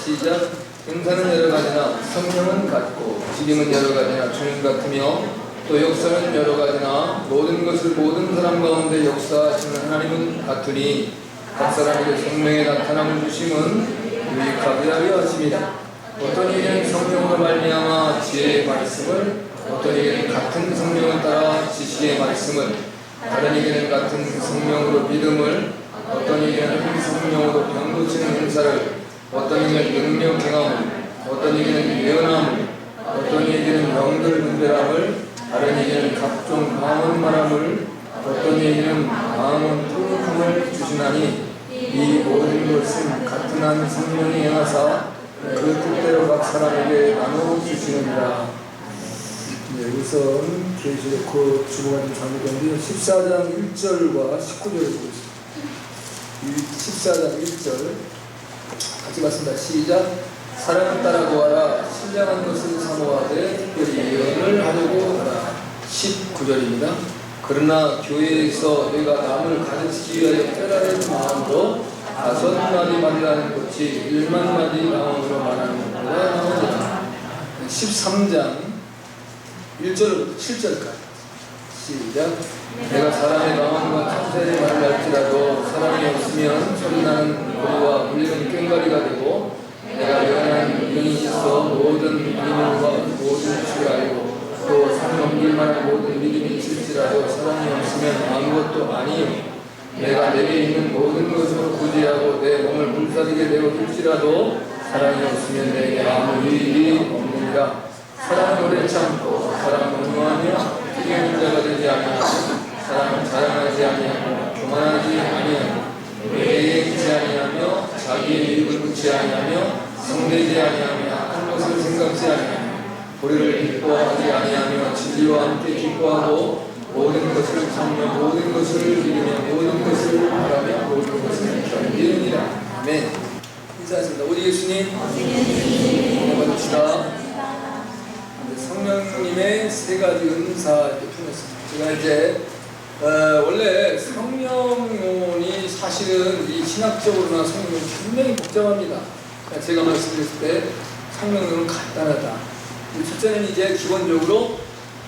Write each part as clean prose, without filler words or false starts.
시작. 은사는 여러 가지나 성령은 같고 지림은 여러 가지나 주님 같으며 또 역사는 여러 가지나 모든 것을 모든 사람 가운데 역사하시는 하나님은 같으니 각 사람에게 성령의 나타남을 주심은 유익하게 하려 하심이다. 어떤 이는 성령으로 말미암아 지혜의 말씀을, 어떤 이는 같은 성령을 따라 지식의 말씀을, 다른 이는 같은 성령으로 믿음을, 어떤 이는 성령으로 병 고치는 은사를, 어떤 이는 능력 행함을, 어떤 이는 예언함을, 어떤 이는 영들 분별함을, 다른 이는 각종 방언 말함을, 어떤 이는 방언 통역함을 주시나니 이 모든 것은 같은 한 성령이 행하사 그 뜻대로 각 사람에게 나누어 주시느니라. 우선 계시록 주목하는 장면인데요. 14장 1절과 19절을 보고 있습니다. 14장 1절 같이 봤습니다. 시작. 사랑을 따라 구하라. 신령한 것을 사모하되 특별히 예언을 하려고 하라. 19절입니다. 그러나 교회에서 내가 남을 가르치기 위하여 깨달은 마음으로 5마디 말이라는 것이 1만 마디 마음으로 말하는 것보다 나오니라. 13장 1절부터 7절까지 시작. 내가 사람의 마음과 천사의 말을 할지라도 사람이 없으면 소리나는 고리와 울리는 꽹과리가 되고 내가 영원한 영이 있어 모든 믿음과 모든 지식을 알고 또 산 넘길 만한 모든 믿음이 있을지라도 사랑이 없으면 아무것도 아니요. 내가 내게 있는 모든 것으로 구제하고 내 몸을 불사르게 되어 줄지라도 사랑이 없으면 내게 아무 유익이 없느니라. 사랑은 오래 참고 사랑은 온유하며 튀기는 자가 되지 아니하고 사랑은 자랑하지 아니하고 교만하지 아니하고 외행치 아니하며 자기의 이익을 굳지 아니하며 성내지 아니하며 악한 것을 생각지 아니하며 보리를 기뻐하지 아니하며 진리와 함께 기뻐하고 모든 것을 참며 모든 것을 믿으며 모든 것을 바라며 모든 것을 견디느니라. 아멘. 인사하십니다. 우리 예수님 받읍시다. 성령님의 세 가지 은사 이렇게 표현했습니다. 제가 이제 원래 성령론이 사실은 이 신학적으로나 성령론이 굉장히 복잡합니다. 제가 말씀드렸을 때 성령론은 간단하다. 첫째는 이제 기본적으로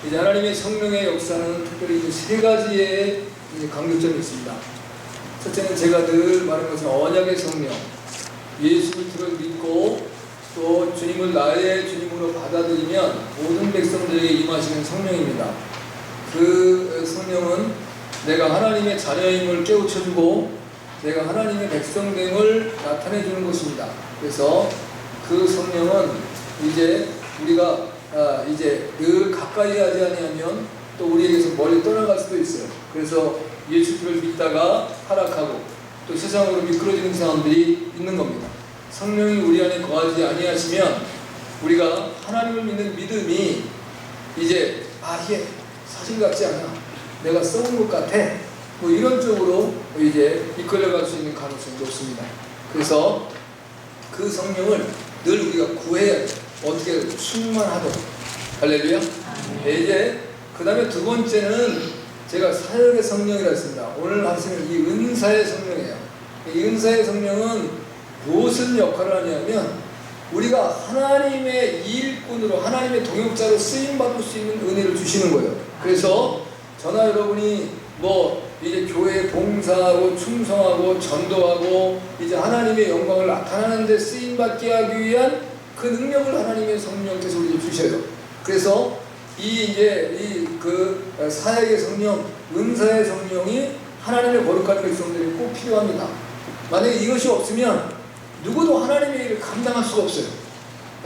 이제 하나님의 성령의 역사는 특별히 세 가지의 강조점이 있습니다. 첫째는 제가 늘 말하는 것은 언약의 성령, 예수 그리스도를 믿고 또 주님을 나의 주님으로 받아들이면 모든 백성들에게 임하시는 성령입니다. 그 성령은 내가 하나님의 자녀임을 깨우쳐주고 내가 하나님의 백성됨을 나타내주는 것입니다. 그래서 그 성령은 이제 우리가 이제 늘 가까이 하지 아니하면 또 우리에게서 멀리 떠나갈 수도 있어요. 그래서 예수를 믿다가 하락하고 또 세상으로 미끄러지는 사람들이 있는 겁니다. 성령이 우리 안에 거하지 아니하시면 우리가 하나님을 믿는 믿음이 이제 이게 사실 같지 않아, 내가 써온 것 같아, 뭐 이런 쪽으로 이제 이끌려갈 수 있는 가능성이 높습니다. 그래서 그 성령을 늘 우리가 구해야 돼요. 어떻게 충만하도록. 할렐루야. 이제 그 다음에 두 번째는 제가 사역의 성령이라 했습니다. 오늘 하시는 이 은사의 성령이에요. 이 은사의 성령은 무엇을 역할을 하냐면 우리가 하나님의 일꾼으로 하나님의 동역자로 쓰임받을 수 있는 은혜를 주시는 거예요. 그래서 저나 여러분이 뭐 이제 교회에 봉사하고 충성하고 전도하고 이제 하나님의 영광을 나타내는 데 쓰임받게 하기 위한 그 능력을 하나님의 성령께서 우리에게 주셔요. 그래서 그 사역의 성령, 은사의 성령이 하나님의 거룩한 백성들이 꼭 필요합니다. 만약에 이것이 없으면 누구도 하나님의 일을 감당할 수가 없어요.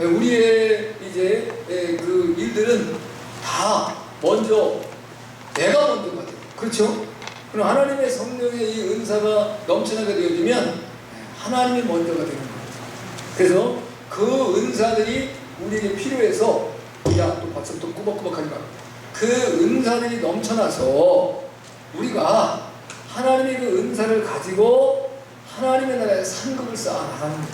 우리의 이제 그 일들은 다 먼저 내가 먼저 가요. 그렇죠? 그럼 하나님의 성령의 이 은사가 넘쳐나게 되어지면 하나님이 먼저가 되는 거예요. 그래서 그 은사들이 우리에게 필요해서 또 박수 또 꾸벅꾸벅하지 마. 그 은사들이 넘쳐나서 우리가 하나님의 그 은사를 가지고 하나님의 나라에 상급을 쌓아나가는 거예요.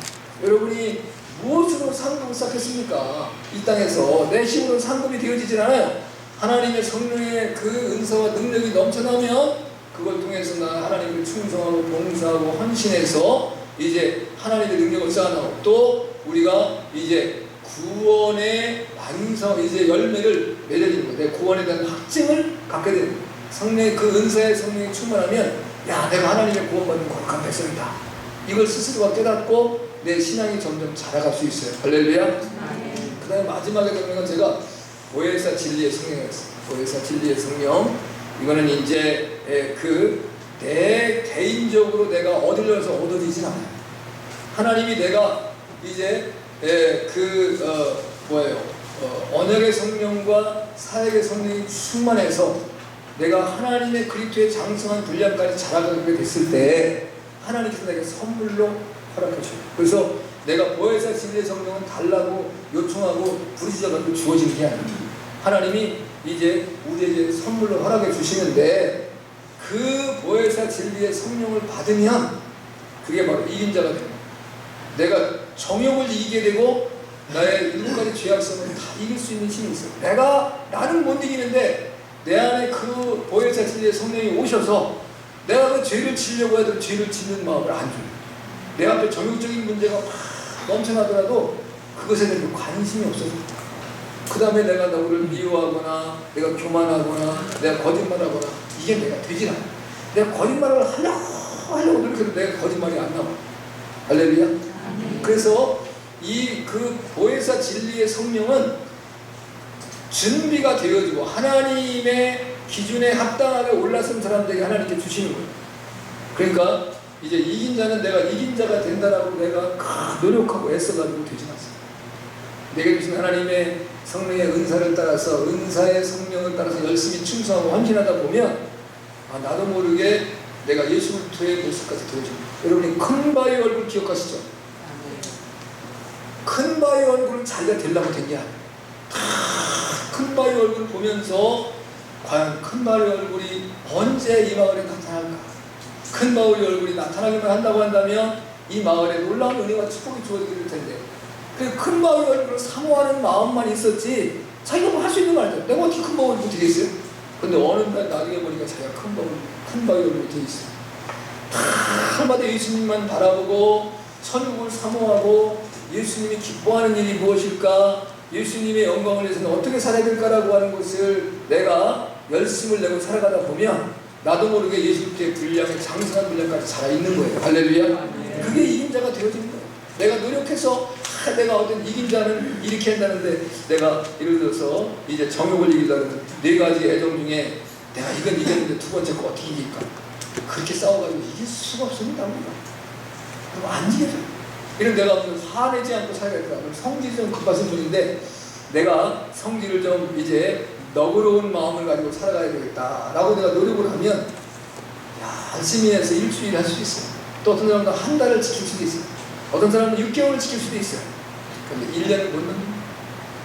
여러분이 무엇으로 상급을 쌓겠습니까? 이 땅에서 내 힘으로 상급이 되어지질 않아요. 하나님의 성령의 그 은사와 능력이 넘쳐나면 그걸 통해서 나 하나님을 충성하고 봉사하고 헌신해서 이제 하나님의 능력을 쌓아나가고 또 우리가 이제 구원의 완성, 이제 열매를 맺어지는 거예요. 내 구원에 대한 확증을 갖게 되는 거예요. 성령의 그 은사의 성령이 충만하면, 야, 내가 하나님의 구원받은 거룩한 백성이다. 이걸 스스로가 깨닫고 내 신앙이 점점 자라갈 수 있어요. 할렐루야. 그 다음에 마지막에 되는 건 제가 보혜사 진리의 성령이었어요. 보혜사 진리의 성령. 이거는 이제 내 개인적으로 내가 얻으려서 얻어지진 않아요. 하나님이 내가 이제 언약의 성령과 사역의 성령이 충만해서 내가 하나님의 그리스도의 장성한 분량까지 자라가게 됐을 때 하나님께서 내게 선물로 허락해 줘요. 그래서 내가 보혜사 진리의 성령은 달라고 요청하고 부르짖어가지고 주어지는 게 아니에요. 하나님이 이제 우리에게 선물로 허락해 주시는데, 그 보혜사 진리의 성령을 받으면 그게 바로 이긴 자가 됩니다. 내가 정욕을 이기게 되고 나의 일곱 가지 죄악성을 다 이길 수 있는 힘이 있어요. 나는 못 이기는데 내 안에 그 보혜사 진리의 성령이 오셔서 내가 그 죄를 지려고 해도 죄를 짓는 마음을 안 줘요. 내 앞에 정욕적인 문제가 막 넘쳐나더라도 그것에 대한 관심이 없어서, 그 다음에 내가 너를 미워하거나 내가 교만하거나 내가 거짓말하거나 이게 내가 되질 않아. 내가 거짓말을 하려고 노력해도 내가 거짓말이 안 나와. 할렐루야. 그래서 그 보혜사 진리의 성령은 준비가 되어지고 하나님의 기준에 합당하게 올라선 사람들에게 하나님께 주시는 거예요. 그러니까 이제 이긴 자는 내가 이긴 자가 된다라고 내가 노력하고 애써가지고 되지 않습니다. 내게 주신 하나님의 성령의 은사를 따라서, 은사의 성령을 따라서 열심히 충성하고 헌신하다 보면 나도 모르게 내가 예수 그리스도의 모습까지 되어집니다. 여러분이 큰 바위 얼굴 기억하시죠? 큰 바위 얼굴은 자기가 되려고 된 게 아니에요. 큰 바위 얼굴을 보면서 과연 큰 바위 얼굴이 언제 이 마을에 나타날까? 큰 바위 얼굴이 나타나기만 한다고 한다면 이 마을에 놀라운 은혜와 축복이 주어지게 될 텐데, 그 큰 바위 얼굴을 사모하는 마음만 있었지 자기가 뭐 할 수 있는 거 아니야. 내가 어떻게 큰 바위 얼굴 되겠어요? 근데 어느 날 나중에 보니까 자기가 큰 바위 얼굴이 돼 있어요. 한마디 예수님만 바라보고 천국을 사모하고 예수님이 기뻐하는 일이 무엇일까? 예수님의 영광을 위해서는 어떻게 살아야 될까라고 하는 것을 내가 열심을 내고 살아가다 보면 나도 모르게 예수님의 분량에 장성한 분량까지 자라있는 거예요. 할렐루야. 그게 이긴 자가 되어지는 거예요. 내가 노력해서 내가 어떤 이긴 자는 이렇게 한다는데, 내가 예를 들어서 이제 정욕을 이기려는 4가지 애정 중에 내가 이건 이겼는데 두 번째 거 어떻게 이길까? 그렇게 싸워가지고 이길 수가 없습니다. 그럼 안 이겨져요. 이런 내가 화내지 않고 살아야겠다. 성질이 좀 급하신 분인데 내가 성질을 좀 이제 너그러운 마음을 가지고 살아가야 되겠다라고 내가 노력을 하면 열심히 해서 일주일 할 수 있어요. 또 어떤 사람은 한 달을 지킬 수도 있어요. 어떤 사람은 6개월을 지킬 수도 있어요. 근데 1년을 못 넘는.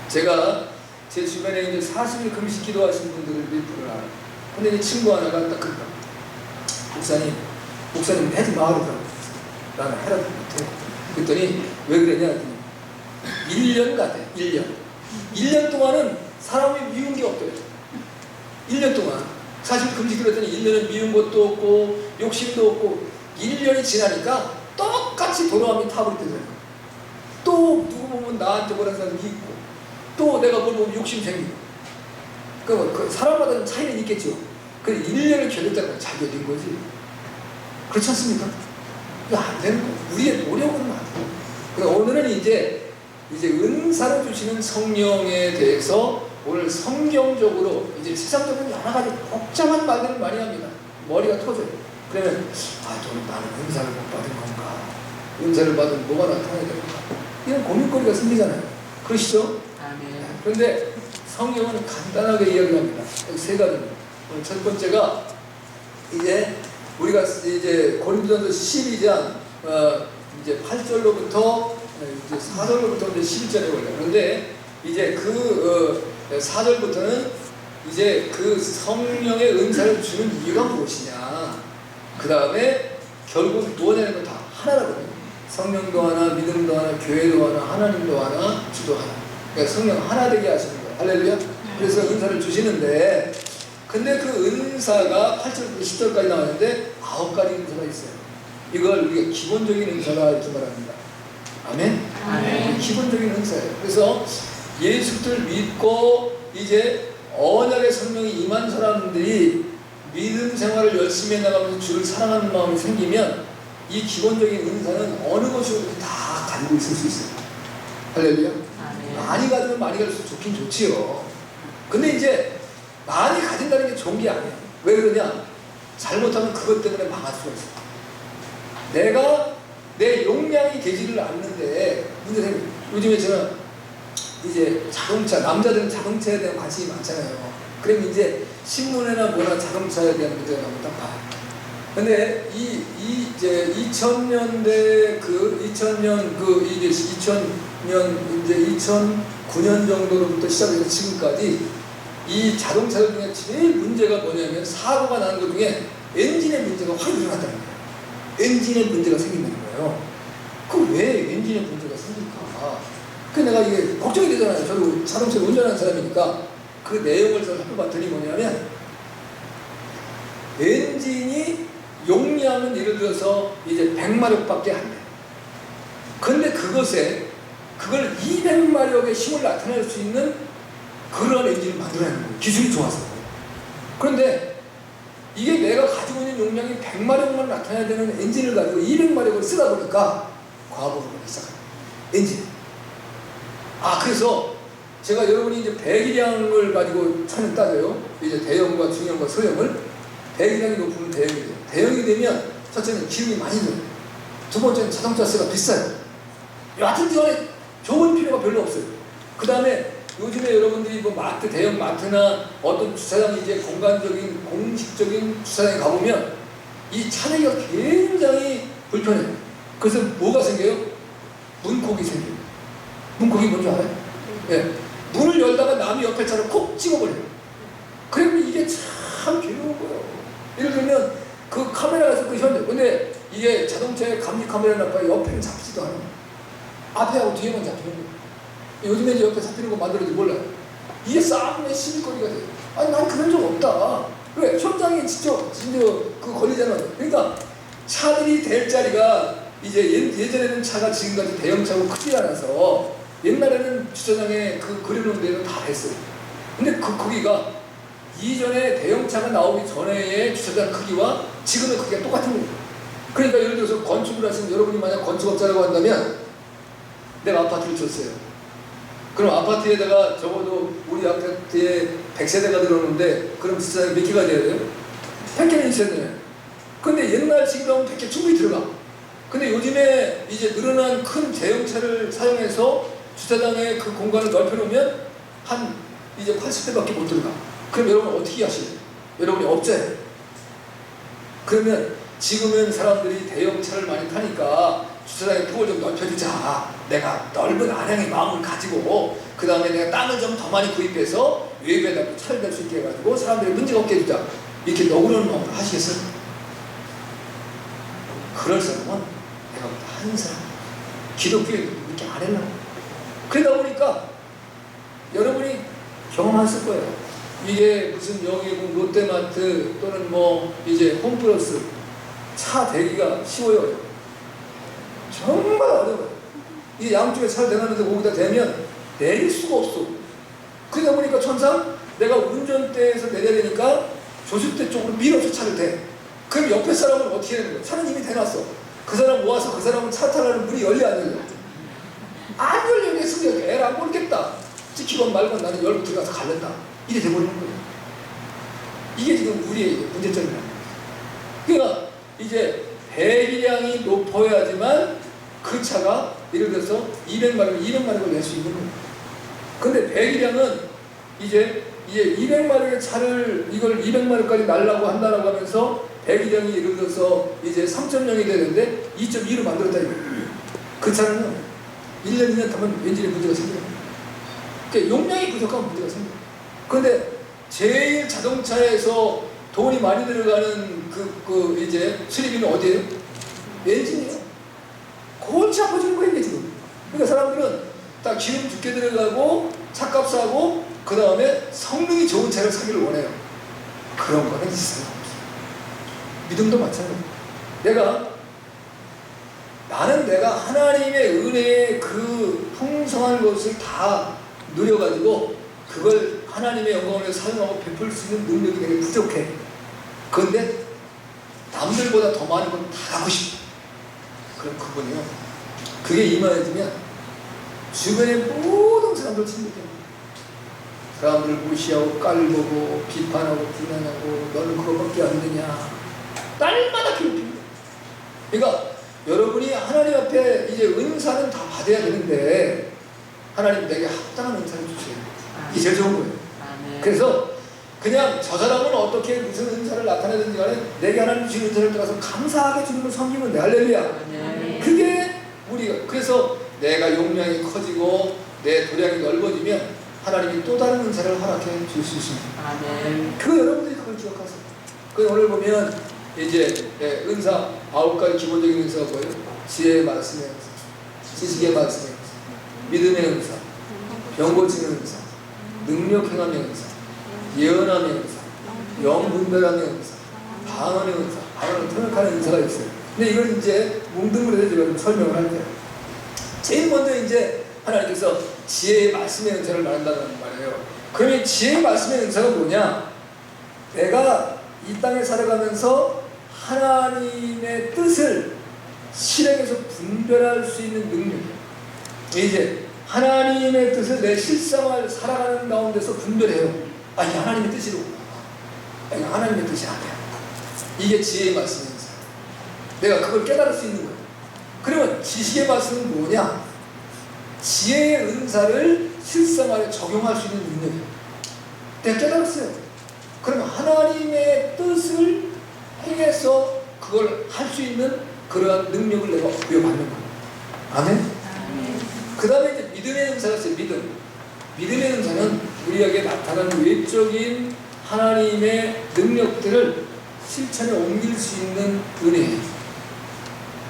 제가 제 주변에 이제 40일 금식 기도하신 분들을 몇 분을 알아요. 근데 이제 친구 하나가 딱 그러더라고요. 목사님 해지 마으더라고요. 나는 해라도 못해. 그랬더니 왜 그러냐? 1년 같아. 1년 동안은 사람이 미운 게 없대요. 1년 동안. 사실 금식 기도했더니 1년은 미운 것도 없고 욕심도 없고, 1년이 지나니까 똑같이 돌아오면 타버리더라고요. 또 누구 보면 나한테 뭐라는 사람이 있고, 또 내가 뭘 보면 욕심 생기고. 그 사람마다 차이는 있겠죠. 그 1년을 견뎠다고 잘 견딘 거지. 그렇지 않습니까? 이거 안 되는 거예요. 우리의 노력은 안 돼요. 그래서 오늘은 이제 은사로 주시는 성령에 대해서 오늘 성경적으로 이제 세상적으로 여러 가지 복잡한 말들을 많이 합니다. 머리가 터져요. 그러면 나는 은사를 못 받은 건가? 은사를 받으면 뭐가 나타나야 될까? 이런 고민거리가 생기잖아요. 그러시죠? 그런데 성경은 간단하게 이야기합니다. 3가지입니다. 첫 번째가 이제 우리가 이제 고린도전서 12장 이제 8절로부터 이제 4절로부터 이제 11절에 올라요. 그런데 이제 그 4절부터는 이제 그 성령의 은사를 주는 이유가 무엇이냐. 그 다음에 결국 무엇이냐는 건 다 하나라거든요. 성령도 하나, 믿음도 하나, 교회도 하나, 하나님도 하나, 주도 하나. 그러니까 성령 하나 되게 하시는 거예요. 할렐루야. 그래서 은사를 주시는데, 근데 그 은사가 8절부터 10절까지 나왔는데 9가지 은사가 있어요. 이걸 우리가 기본적인 은사가 이렇게 말합니다. 아멘? 아멘. 기본적인 은사예요. 그래서 예수를 믿고 이제 언약의 성령이 임한 사람들이 믿음 생활을 열심히 해나가면서 주를 사랑하는 마음이 생기면 이 기본적인 은사는 어느 곳이든 다 가지고 있을 수 있어요. 할렐루야. 많이 가지면 많이 갈수록 좋긴 좋지요. 근데 이제 많이 가진다는 게 좋은 게 아니에요. 왜 그러냐? 잘못하면 그것 때문에 망할 수가 있어요. 내가 내 용량이 되지를 않는데 문제는 요즘에 제가 이제 자동차, 남자들은 자동차에 대한 관심이 많잖아요. 그럼 이제 신문이나 뭐나 자동차에 대한 문제가 나오면 딱 봐요. 근데 이제 2000년대 2009년 정도로부터 시작해서 지금까지 이 자동차들 중에 제일 문제가 뭐냐면 사고가 나는 것 중에 엔진의 문제가 확 일어났다는 거예요. 엔진의 문제가 생긴다는 거예요. 그럼 왜 엔진의 문제가 생길까? 그래서 내가 이게 걱정이 되잖아요. 저도 자동차를 운전하는 사람이니까 그 내용을 살펴봤더니 뭐냐면 엔진이 용량은 예를 들어서 이제 100마력밖에 안 돼요. 근데 그걸 200마력의 힘을 나타낼 수 있는 그런 엔진을 만들어내는 거예요. 기술이 좋아서. 그런데 이게 내가 가지고 있는 용량이 100마력만 나타내야 되는 엔진을 가지고 200마력을 쓰다 보니까 과부하가 시작합니다. 엔진. 그래서 제가 여러분이 이제 배기량을 가지고 차는 따져요. 이제 대형과 중형과 소형을. 배기량이 높으면 대형이 돼요. 대형이 되면 첫째는 기름이 많이 들어요. 두 번째는 자동차세가 비싸요. 여하튼 간에 좋은 필요가 별로 없어요. 그 다음에 요즘에 여러분들이 뭐 마트, 대형 마트나 어떤 주차장 이제 공간적인 공식적인 주차장에 가보면 이 차내기가 굉장히 불편해요. 그래서 뭐가 생겨요? 문콕이 생겨요. 문콕이 뭔지 알아요? 예. 문을 열다가 남이 옆에 차를 콕 찍어버려요. 그러면 이게 참 괴로운 거예요. 예를 들면 그 카메라에서 그 현재, 근데 이게 자동차의 감지 카메라는 아까 옆에는 잡히지도 않아요. 앞에하고 뒤에만 잡히는 거예요. 요즘에 이제 옆에 잡히는 거 만들어도 몰라요. 이게 싸움의 시비거리가 돼요. 아니, 난 그런 적 없다. 왜? 현장에 진짜 그 걸리잖아요. 그러니까 차들이 될 자리가 이제 예전에는 차가 지금까지 대형차고 크지 않아서 옛날에는 주차장에 그 그려놓은 데는 다 했어요. 근데 거기가 이전에 대형차가 나오기 전에의 주차장 크기와 지금의 크기가 똑같은 거예요. 그러니까 예를 들어서 건축을 하시면 여러분이 만약 건축업자라고 한다면 내가 아파트를 줬어요. 그럼 아파트에다가 적어도 우리 아파트에 100세대가 들어오는데 그럼 주차장이 몇 개가 돼야 돼요? 100개는 있어야 돼요. 근데 옛날 식당은 100개 충분히 들어가. 근데 요즘에 이제 늘어난 큰 대형차를 사용해서 주차장의 그 공간을 넓혀놓으면 한 이제 80대밖에 못 들어가. 그럼 여러분 어떻게 하실래요? 여러분이 업자예요. 그러면 지금은 사람들이 대형차를 많이 타니까 주차장의 폭을 좀 넓혀주자. 내가 넓은 안양의 마음을 가지고 그 다음에 내가 땅을 좀 더 많이 구입해서 외부에다 차를 댈 수 있게 해가지고 사람들이 문제가 없게 해주자. 이렇게 너그러운 마음을 하시겠어요? 그럴 사람은 내가 한 사람. 기독교에 이렇게 안 했나? 그러다 보니까 여러분이 경험하실 거예요. 이게 무슨 영예국 롯데마트 또는 뭐 이제 홈플러스 차 대기가 쉬워요. 정말 어려워요. 이 양쪽에 차를 대놨는데 거기다 대면 내릴 수가 없어. 그러다 보니까 천상 내가 운전대에서 내려야 되니까 조수대 쪽으로 밀어서 차를 대. 그럼 옆에 사람은 어떻게 해야 되는 거야? 차는 이미 대놨어. 그 사람 모아서 그 사람은 차 타라는 문이 열려 안 열려? 안 열리겠으면 애를 안 모르겠다. 찍히건 말건 나는 열고 들어가서 갈른다. 이래 돼버리는 거예요. 이게 지금 우리의 문제점이야. 그러니까 이제 배기량이 높아야지만 그 차가 예를 들어서 200마력을 낼 수 있는 거예요. 근데 배기량은 이제 200마력의 차를 이걸 200마력까지 날라고 한다라고 하면서 배기량이 예를 들어서 이제 3.0이 되는데 2.2로 만들었다 이거예요. 그 차는 1년 2년 타면 엔진에 문제가 생겨요. 그러니까 용량이 부족하면 문제가 생겨요. 그런데 제일 자동차에서 돈이 많이 들어가는 그 이제 수리비는 어디예요? 엔진이에요. 골치 아파지는 거예요, 이게 지금. 그러니까 사람들은 딱 기름 두께 들어가고 차값 사고 그 다음에 성능이 좋은 차를 사기를 원해요. 그런 거는 있어요. 믿음도 마찬가지예요. 내가 나는 내가 하나님의 은혜의 그 풍성한 것을 다 누려가지고 그걸 하나님의 영광을 사용하고 베풀 수 있는 능력이 되게 부족해. 그런데 남들보다 더 많은 건 다 하고 싶어. 그럼 그분이요, 그게 임하여지면 주변의 모든 사람들 침묵해요. 사람들을 무시하고 깔보고 비판하고 비난하고 너는 그거밖에 안 되냐, 날마다 괴롭힙니다. 그러니까 여러분이 하나님 앞에 이제 은사는 다 받아야 되는데 하나님 내게 합당한 은사를 주세요. 이게 제일 좋은 거예요. 그래서 그냥 저 사람은 어떻게 무슨 은사를 나타내든지 간에 내게 하나님 주신 은사를 따라서 감사하게 주님을 섬기면 돼. 할렐루야. 그게 우리가, 그래서 내가 용량이 커지고 내 도량이 넓어지면 하나님이 또 다른 은사를 허락해 줄 수 있습니다. 그 여러분들이 그걸 기억하세요. 그 오늘 보면 이제 은사 9가지 기본적인 은사가 뭐예요? 지혜의 말씀의 은사, 지식의 말씀의 은사, 믿음의 은사, 병 고치는 은사, 능력 행함의 은사, 예언함의 은사, 영 분별함의 은사, 방언의 은사, 방언을 통역하는 은사가 있어요. 근데 이걸 이제 뭉뚱그려서 제가 좀 설명을 할게요. 제일 먼저 이제 하나님께서 지혜의 말씀의 은사를 말한다는 말이에요. 그러면 지혜의 말씀의 은사가 뭐냐? 내가 이 땅에 살아가면서 하나님의 뜻을 실행해서 분별할 수 있는 능력이에요. 이제 하나님의 뜻을 내 실생활 살아가는 가운데서 분별해요. 아, 이게 하나님의 뜻이로구나. 아, 이게 하나님의 뜻이 아니야. 이게 지혜의 말씀의 은사. 내가 그걸 깨달을 수 있는 거예요. 그러면 지식의 말씀은 뭐냐? 지혜의 은사를 실생활에 적용할 수 있는 능력이에요. 내가 깨달았어요. 그러면 하나님의 뜻을 행해서 그걸 할 수 있는 그러한 능력을 내가 부여받는 거예요. 아멘? 그 다음에 이제 믿음의 은사가 있어요. 믿음의 은사는 우리에게 나타나는 외적인 하나님의 능력들을 실천에 옮길 수 있는 은혜예요.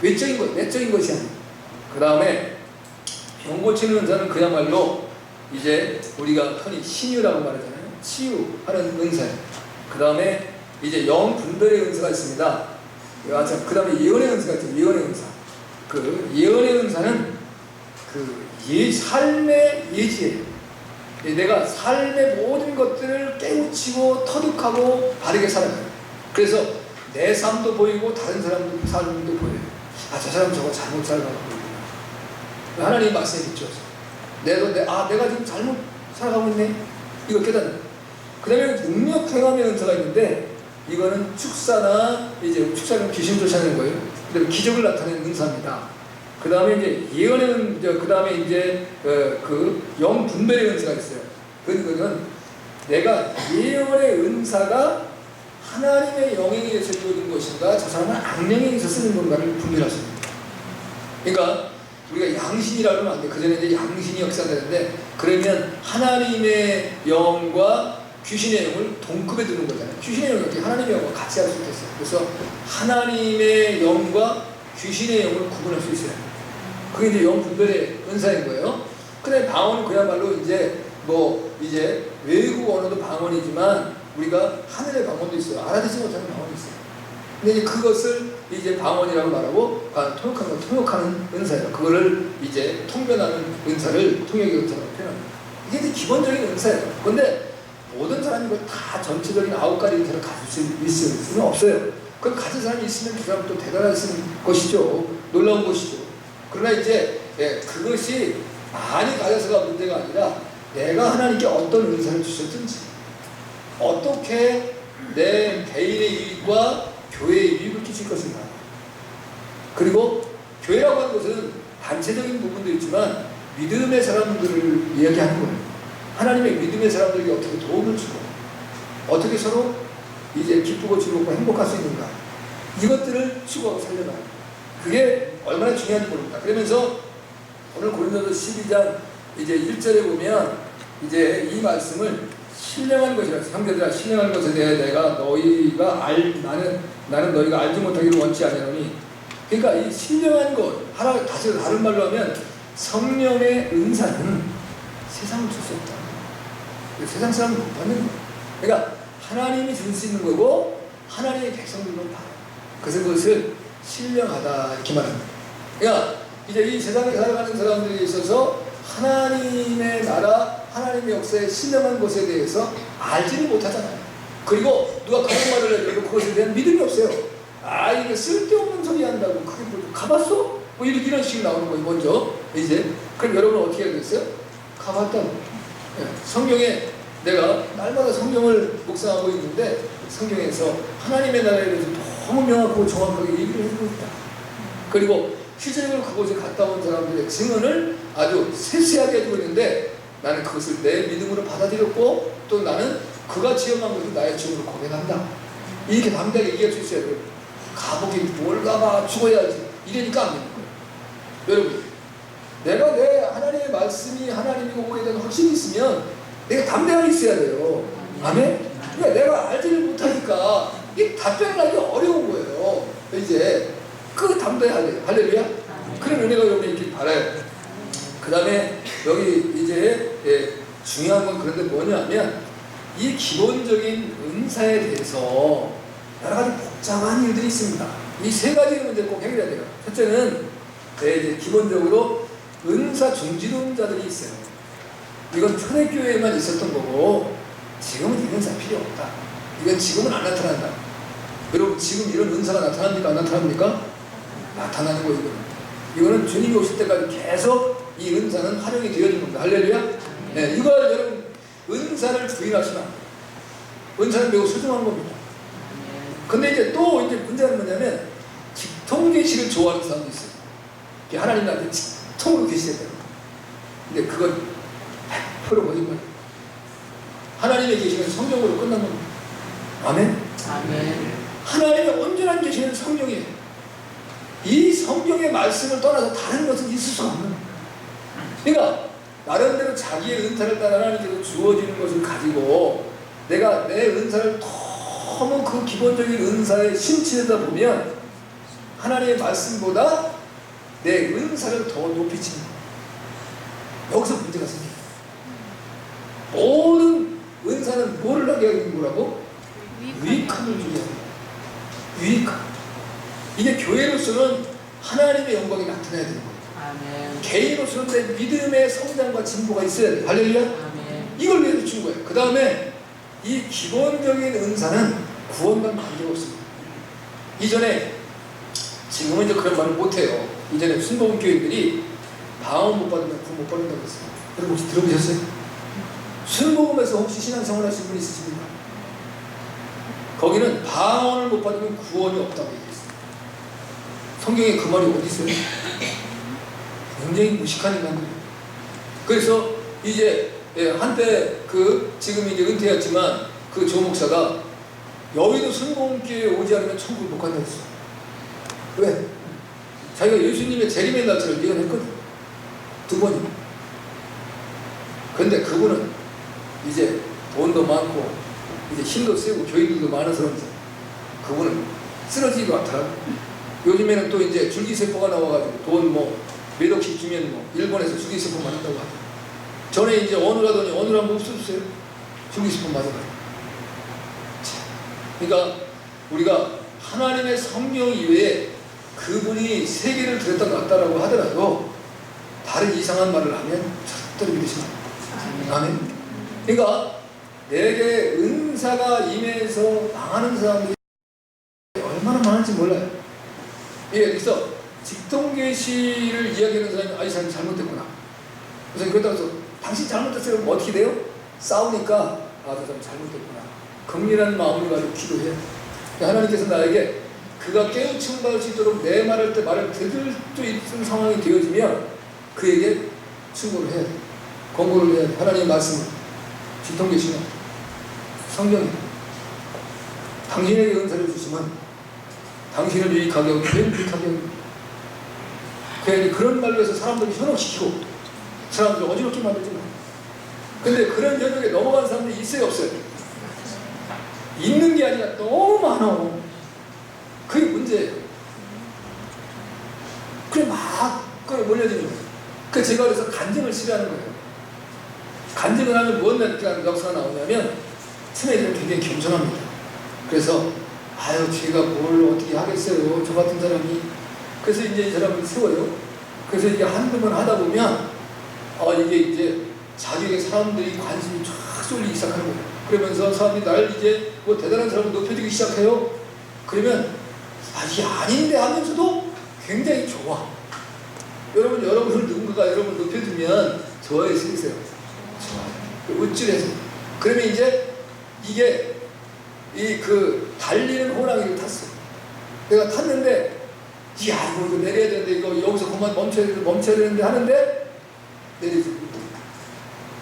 외적인 것, 내적인 것이 아니에요. 그 다음에 병 고치는 은사는 그야말로 이제 우리가 흔히 신유라고 말하잖아요. 치유하는 은사예요. 그 다음에 이제 영 분별의 은사가 있습니다. 그 다음에 예언의 은사가 있죠. 예언의 은사. 그 예언의 은사는 그 삶의 예지예요. 내가 삶의 모든 것들을 깨우치고 터득하고 바르게 살아가요. 그래서 내 삶도 보이고 다른 사람도 삶도 보여요. 아, 저 사람 저거 잘못 살아가고 있구나. 하나님 말씀에 비추어서 내가 지금 잘못 살아가고 있네. 이거 깨닫는. 그 다음에 능력 행함의 은사가 있는데 이거는 축사는 귀신 쫓아내는 거예요. 그다음에 기적을 나타내는 은사입니다. 그 다음에 이제 예언의 그 다음에 이제 그 영 분별의 은사가 있어요. 그거는 내가 예언의 은사가 하나님의 영에 의해서 이루어진 것인가, 저 사람은 악령에 의해서 쓰는 건가를 분별할 수 있습니다. 그러니까 우리가 양신이라고 하면 안 돼. 그 전에 이제 양신이 역사되는데, 그러면 하나님의 영과 귀신의 영을 동급에 두는 거잖아요. 귀신의 영이 어떻게 하나님의 영과 같이 할 수 있겠어요. 그래서 하나님의 영과 귀신의 영을 구분할 수 있어요. 그게 이제 영 분별의 은사인 거예요. 근데 방언은 그야말로 이제 외국 언어도 방언이지만 우리가 하늘의 방언도 있어요. 알아듣지 못하는 방언이 있어요. 근데 이제 그것을 이제 방언이라고 말하고 통역하는 은사예요. 그거를 이제 통변하는 은사를 통역의 은사라고 표현합니다. 이게 이제 기본적인 은사예요. 그런데 모든 사람이 이걸 다 전체적인 9가지 은사를 가질 수 있을 수는 없어요. 그걸 가진 사람이 있으면 그 사람은 또 대단하신 것이죠. 놀라운 것이죠. 그러나 이제 그것이 많이 가져서가 문제가 아니라 내가 하나님께 어떤 은사를 주셨든지 어떻게 내 개인의 유익과 교회의 유익을 끼칠 것인가. 그리고 교회라고 하는 것은 단체적인 부분도 있지만 믿음의 사람들을 이야기하는 거예요. 하나님의 믿음의 사람들에게 어떻게 도움을 주고 어떻게 서로 이제 기쁘고 즐겁고 행복할 수 있는가, 이것들을 추구하고 살려나가요. 그게 얼마나 중요한지 모릅니다. 그러면서 오늘 고린도서 12장 이제 1절에 보면 이제 이 말씀을 신령한 것이라, 형제들아 신령한 것에 대해 내가 나는 너희가 알지 못하기를 원치 아니하노니. 그러니까 이 신령한 것, 다른 말로 하면 성령의 은사는 세상을 줄 수 없다. 세상 사람은 못 받는 거예요. 그러니까 하나님이 줄 수 있는 거고 하나님의 백성들만 받아요. 그래서 그것을 신령하다 이렇게 말합니다. 그러니까 이제 이 세상에 살아가는 사람들에 있어서 하나님의 나라, 하나님의 역사의 신령한 것에 대해서 알지를 못하잖아요. 그리고 누가 그런 말을 해도 그것에 대한 믿음이 없어요. 아, 이게 쓸데없는 소리 한다고 그게 뭐 가봤어? 뭐 이런 식으로 나오는 거예요. 먼저 이제 그럼 여러분 어떻게 알겠어요? 가봤다고. 성경에 내가 날마다 성경을 묵상하고 있는데 성경에서 하나님의 나라에 대해서 너무 명확하고 정확하게 얘기를 해주고 있다. 그리고 실제적으로 그곳에 갔다 온 사람들의 증언을 아주 세세하게 해주고 있는데 나는 그것을 내 믿음으로 받아들였고 또 나는 그가 지어간 것을 나의 증언으로 고백한다. 이렇게 담대하게 얘기할 수 있어야 돼요. 가보긴 뭘 가봐, 죽어야지. 이러니까 안 되는 거예요. 여러분, 내가 내 하나님의 말씀이 하나님이고 그에 대한 확신이 있으면 내가 담대하게 있어야 돼요. 아멘? 그러니까 내가 알지를 못하니까 이 답변을 하기 어려운 거예요. 이제 그 담대하게 할렐루야? 그런 은혜가 여러분이 있길 바라요. 그 다음에 여기 이제 중요한 건 그런데 뭐냐면 이 기본적인 은사에 대해서 여러 가지 복잡한 일들이 있습니다. 이 세 가지 문제 꼭 해결해야 돼요. 첫째는 이제 기본적으로 은사 중지론자들이 있어요. 이건 초대교회에만 있었던 거고 지금은 이 은사 필요 없다. 이건 지금은 안 나타난다. 여러분 지금 이런 은사가 나타납니까? 안 나타납니까? 나타나는 거 이거는 주님이 오실 때까지 계속 이 은사는 활용이 되어진 겁니다. 할렐루야? 네, 이걸 여러분 은사를 부인하시면 안 돼요. 은사는 매우 소중한 겁니다. 근데 이제 또 이제 문제는 뭐냐면 직통 계시를 좋아하는 사람도 있어요. 하나님 나한테 직통으로 계시야 돼요. 근데 그건 100% 거짓말이에요. 하나님의 계시는 성령으로 끝난 겁니다. 아멘? 아멘. 하나님의 온전한 계시는 성령이에요. 이 성경의 말씀을 떠나서 다른 것은 있을 수 없는 거예요. 그러니까 나름대로 자기의 은사를 따라 하나님께서 주어지는 것을 가지고 내가 내 은사를 너무 그 기본적인 은사에 심취하다 보면 하나님의 말씀보다 내 은사를 더 높이 치는 거예요. 여기서 문제가 생겨요. 모든 은사는 뭐를 하게 하는 거라고? 유익함을 주게 하는 거예요. 유익함. 이게 교회로서는 하나님의 영광이 나타나야 되는 거예요. 아멘. 개인으로서는 내 믿음의 성장과 진보가 있어야 돼요. 할렐루야? 아멘. 이걸 위해서 준 거예요. 그 다음에 이 기본적인 은사는 구원과 관계가 없습니다. 이전에 지금은 이제 그런 말을 못해요. 이전에 순복음 교인들이 방언 못 받으면 구원 못 받는다고 했어요. 여러분 혹시 들어보셨어요? 순복음에서 혹시 신앙생활 하신 분 있으십니까? 거기는 방언을 못 받으면 구원이 없다고 얘기했어요. 성경에 그 말이 어디 있어요? 굉장히 무식한 인간들이에요. 그래서 이제 한때 지금 이제 은퇴했지만 그 조 목사가 여의도 순복음교회에 오지 않으면 천국을 못 간다고 했어요. 왜? 자기가 예수님의 재림의 날짜를 예언했거든. 2번이나. 근데 그분은 이제 돈도 많고 이제 힘도 세고 교인들도 많아서 그런지 그분은 쓰러지지도 않더라고. 요즘에는 또 이제 줄기세포가 나와가지고 돈 뭐 몇 억씩 주면 뭐 일본에서 줄기세포 맞는다고 하죠. 전에 이제 어느 가더니 어느 한번 없어졌어요. 줄기세포 맞아가지고. 그러니까 우리가 하나님의 성령 이외에 그분이 세계를 들었다 놨다라고 하더라도 다른 이상한 말을 하면 절대로 믿으시면 안 돼요. 아멘. 그러니까 내게 은사가 임해서 망하는 사람들이 얼마나 많은지 몰라요. 그래서 직통계시를 이야기하는 사람이 이 사람이 잘못됐구나. 그래서 그렇다고 해서 당신 잘못됐어요. 그럼 어떻게 돼요? 싸우니까 저 사람 잘못됐구나. 긍휼한 마음을 가지고 기도해. 하나님께서 나에게 그가 깨우침 받을 수 있도록 내 말할 때 말을 들을 수 있는 상황이 되어지면 그에게 충고를 해야 돼. 권고를 해야 돼. 하나님의 말씀을. 직통계시는 성경이 당신에게 은사를 주시면 당신을 유익하게 하고 유익하게 하고 괜히 그런 말로 해서 사람들을 현혹시키고 사람들을 어지럽게 만들지 마. 근데 그런 현혹에 넘어가는 사람들이 있어요 없어요? 있는 게 아니라 너무 많아. 그게 문제예요. 그래 막 몰려지는 거예요. 그래서 제가 그래서 간증을 싫어하는 거예요. 간증을 하면 무엇 역사가 나오냐면 스네이들은 굉장히 겸손합니다. 그래서 제가 뭘 어떻게 하겠어요. 저 같은 사람이 그래서 이제 이 사람을 세워요. 그래서 이게 한두 번 하다 보면 이게 이제 자기에게 사람들이 관심이 쫙 쏠리기 시작하는 거예요. 그러면서 사람들이 날 이제 뭐 대단한 사람을 높여주기 시작해요. 그러면 이게 아닌데 하면서도 굉장히 좋아. 여러분을 누군가가 여러분을 높여주면 좋아요, 쓰세요. 좋아요. 우쭐해서. 그러면 이제 이게 달리는 호랑이를 탔어. 내가 탔는데 이거 내려야 되는데 이거 여기서 그만 멈춰야 되는데 하는데 내리지.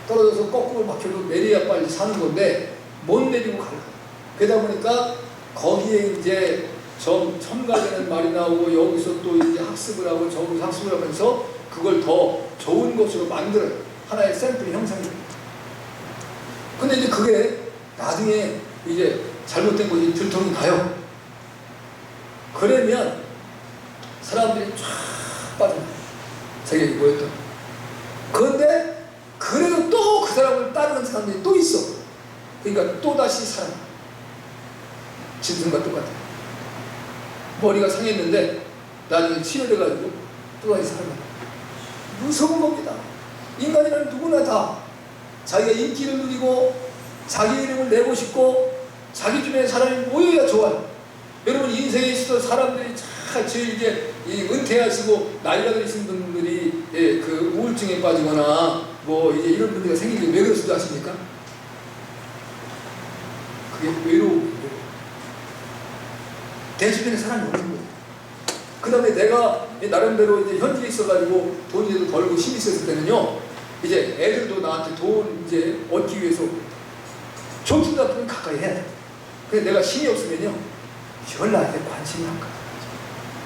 떨어져서 거꾸로 막혀도 내려야 빨리 사는 건데 못 내리고 가려. 그러다 보니까 거기에 이제 첨가되는 말이 나오고 여기서 또 이제 학습을 하고 저기서 학습을 하면서 그걸 더 좋은 것으로 만들어요. 하나의 샘플 형상이. 근데 이제 그게 나중에 이제 잘못된 것이 들통이 가요. 그러면 사람들이 쫙 빠져나요. 자기가 뭐였던. 그런데 그래도 또 그 사람을 따르는 사람들이 또 있어. 그러니까 또다시 사람. 짐승과 똑같아. 머리가 상했는데 나중에 치료돼가지고 또다시 사람. 무서운 겁니다. 인간이란 누구나 다 자기가 인기를 누리고 자기 이름을 내고 싶고 자기 주변에 사람이 모여야 좋아요. 여러분 인생에 있어서 사람들이 제일 이제 은퇴하시고 나이가 드신 분들이 그 우울증에 빠지거나 뭐 이제 이런 문제가 생기게 왜 그럴 수도 아십니까? 그게 외로움. 내 주변에 사람이 없는 거예요. 그 다음에 내가 나름대로 이제 현지에 있어가지고 돈이라도 벌고 힘이 있었을 때는요, 이제 애들도 나한테 돈 이제 얻기 위해서 좋든 나쁘든 가까이 해야 돼. 근데 내가 힘이 없으면요, 별 나한테 관심이 안 가.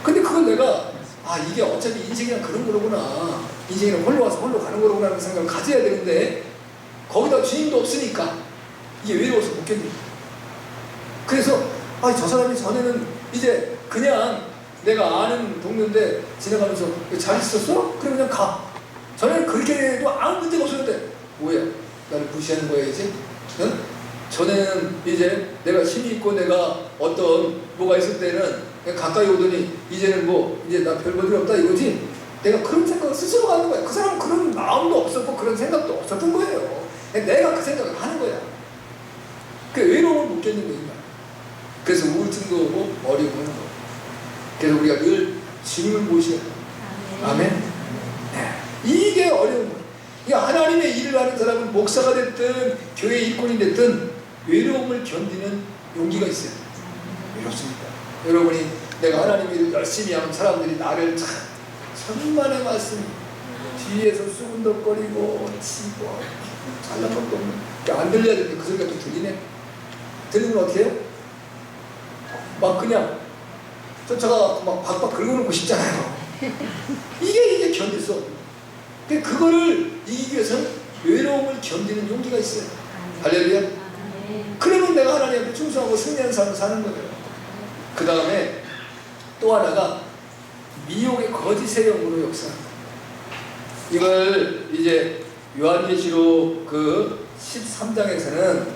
근데 그걸 내가 이게 어차피 인생이란 그런 거로구나. 인생이란 홀로 와서 홀로 가는 거로구나 하는 생각을 가져야 되는데 거기다 주인도 없으니까 이게 외로워서 못 견뎌. 그래서 저 사람이 전에는 이제 그냥 내가 아는 동료인데 지나가면서 잘 있었어? 그럼 그냥 가. 전에는 그렇게 해도 아무 문제가 없었는데 뭐야? 나를 무시하는 거야 이제? 응? 전에는 이제 내가 힘이 있고 내가 어떤 뭐가 있을 때는 그냥 가까이 오더니 이제는 뭐 이제 나 별 볼일 없다 이거지? 내가 그런 생각을 스스로 하는 거야. 그 사람은 그런 마음도 없었고 그런 생각도 없었던 거예요. 내가 그 생각을 하는 거야. 그 외로움을 못 견디는 거야. 그래서 우울증도 오고 어려움을 오는 거야. 그래서 우리가 늘 주님을 모셔야 돼. 아멘. 네. 이게 어려운 거야. 그러니까 하나님의 일을 하는 사람은 목사가 됐든 교회 일꾼이 됐든 외로움을 견디는 용기가 있어요. 외롭습니다. 여러분이 내가 하나님의 일을 열심히 하면 사람들이 나를 천만의 말씀 뒤에서 수군덕거리고 치고 잘난 것도 없는 안 들려야 되는데 그 소리가 또 들리네. 들리면 어떻게 해요? 막 그냥 쫓아가고 막 박박 긁어놓고 싶잖아요. 이게 견딜 수 없는. 그거를 이기기 위해서는 외로움을 견디는 용기가 있어요. 할렐루야. 그러면 내가 하나님께 충성하고 승리하는 삶을 사는 거예요. 그 다음에 또 하나가 미혹의 거짓의 영으로 역사합니다. 이걸 이제 요한계시록 그 13장에서는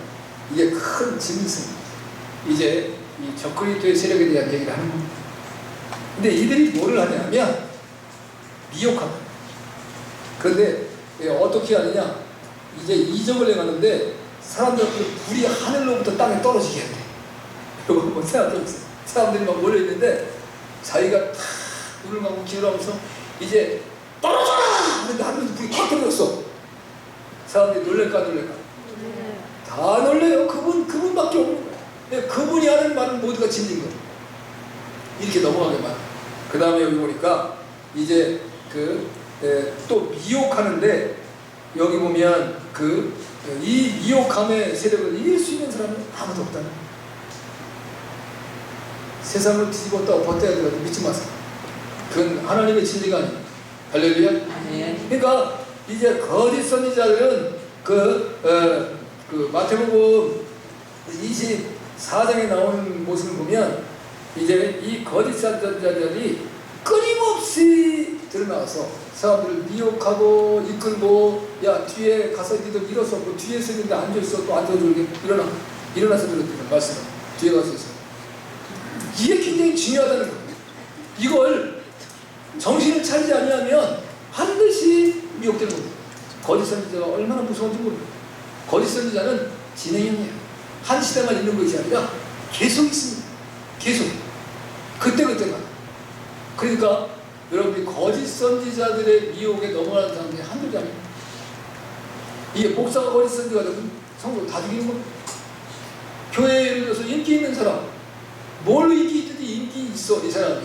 이게 큰 짐승, 이제 이 적그리스도의 세력에 대한 얘기를 하는 겁니다. 근데 이들이 뭐를 하냐면 미혹합니다. 그런데 어떻게 하느냐? 이제 이적을 행하는데 사람들 불이 하늘로부터 땅에 떨어지게 한대. 이거 한번 생각해보세요. 사람들이 막 몰려있는데 자기가 탁 눈을 감고 기울하면서 이제 떨어져라! 하는데 하늘에서 불이 탁 떨어졌어. 사람들이 놀랄까 안 놀랄까? 다 놀래요. 그분밖에 없는 거야. 그분이 하는 말은 모두가 진리인 거야. 이렇게 넘어가게만. 그 다음에 여기 보니까 이제 또 미혹하는데 여기 보면 이 미혹함의 세력을 이길 수 있는 사람은 아무도 없다는 거예요. 세상을 뒤집었다 엎었다 하더라도 믿지 마세요. 그건 하나님의 진리가 아니에요. 할렐루야. 그러니까 이제 거짓 선지자들은 마태복음 24장에 나오는 모습을 보면 이제 이 거짓 선지자들이 끊임없이 드러나와서 사람들을 미혹하고 이끌고 야 뒤에 가서 니들 일어서 뭐 뒤에 서 있는데 앉아있어 또 앉아줄게 일어나서 들었더니 말씀을 뒤에 가서 있어. 이게 굉장히 중요하다는 거예요. 이걸 정신을 차리지 아니하면 반드시 미혹되는 겁니다. 거짓 선지자가 얼마나 무서운지 모릅니다. 거짓 선지자는 진행형이에요. 한 시대만 있는 것이 아니라 계속 있습니다. 계속. 그때마다. 그러니까 여러분이 거짓 선지자들의 미혹에 넘어가는 사람들이 한둘이 아닙니다. 이게 목사가 거짓 선지자가 되면 성도 다 죽이는 겁니다. 교회에 예를 들어서 인기 있는 사람, 뭘로 인기 있든지 인기 있어, 이 사람이.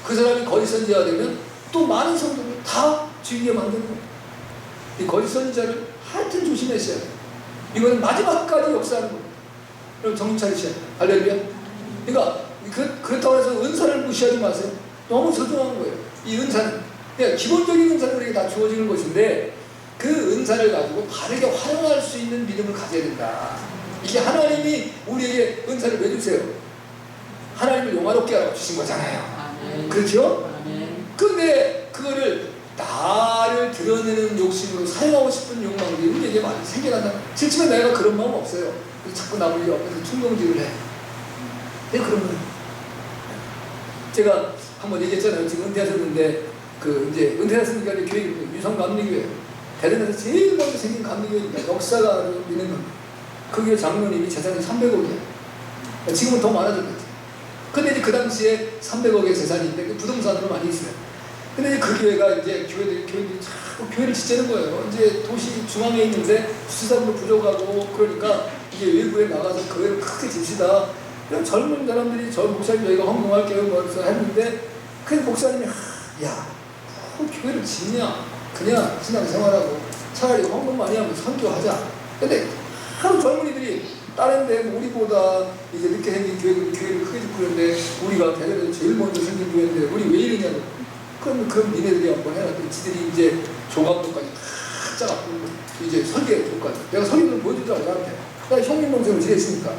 그 사람이 거짓 선지자가 되면 또 많은 성도를 다 죽이게 만드는 겁니다. 이 거짓 선지자를 하여튼 조심하셔야 돼요. 이거는 마지막까지 역사하는 겁니다. 그럼 정신 차리셔야 돼요. 할렐루야. 그러니까 그렇다고 해서 은사를 무시하지 마세요. 너무 소중한 거예요. 이 은사는 그냥 기본적인 은사는 우리에게 다 주어지는 것인데 그 은사를 가지고 바르게 활용할 수 있는 믿음을 가져야 된다. 이게 하나님이 우리에게 은사를 왜 주세요? 하나님을 용화롭게 하라고 주신 거잖아요. 아멘. 그렇죠? 근데 그거를 나를 드러내는 욕심으로 사용하고 싶은 욕망들이 우리에게 많이 생겨난다. 실제로 내가 그런 마음 없어요. 자꾸 남을 옆에서 충동질을 해. 네, 그러면 제가 한번 얘기했잖아요. 지금 은퇴하셨는데 그 이제 은퇴하셨으니까 교회 유성 감리교회 대전에서 제일 먼저 생긴 감리교회니까 역사가 있는 겁니다. 그 교회 장로님이 재산이 300억이에요. 지금은 더 많아졌겠지. 근데 이제 그 당시에 300억의 재산인데 그 부동산으로 많이 있어요. 근데 이제 그 교회가 이제 교회들이 자꾸 교회를 짓자는 거예요. 이제 도시 중앙에 있는데 수사도 부족하고 그러니까 이게 외부에 나가서 교회를 크게 짓시다. 그냥 젊은 사람들이 저 목사님 저희가 헌금할게요 뭐 했는데 그 목사님이 야, 교회를 짓냐? 그냥 신앙생활하고 차라리 헌금 많이 하면 선교하자. 근데 하루 젊은이들이 다른 데 우리보다 이제 늦게 생긴 교회를 크게 짓고 그러는데 우리가 대전에서 제일 먼저 생긴 교회인데 우리 왜 이러냐고. 그럼 니네들이 한번 해라. 지들이 이제 조각도까지 다 짜갖고 이제 설계 조까지. 내가 설계를 보여주더라고 나한테. 나 형님 동생을 지냈으니까.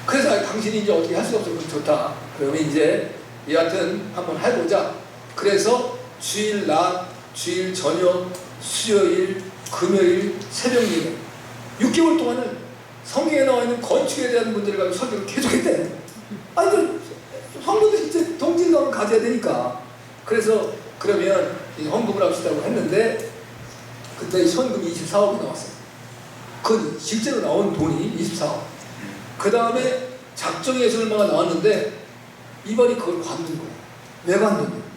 그래서 당신이 이제 어떻게 할 수 없어. 좋다. 그러면 이제 여하튼 한번 해보자. 그래서 주일 낮, 주일 저녁, 수요일, 금요일, 새벽 예배 6개월 동안은 성경에 나와 있는 건축에 대한 문제를 가지고 설교를 계속했대. 아니 그 성도들이 이제 동질감을 가져야 되니까. 그래서 그러면 헌금을 합시다고 했는데 그때 현금이 24억이 나왔어요. 그 실제로 나온 돈이 24억. 그 다음에 작정해서 얼마가 나왔는데 이번이 그걸 받는 거예요. 왜 받는 거예요?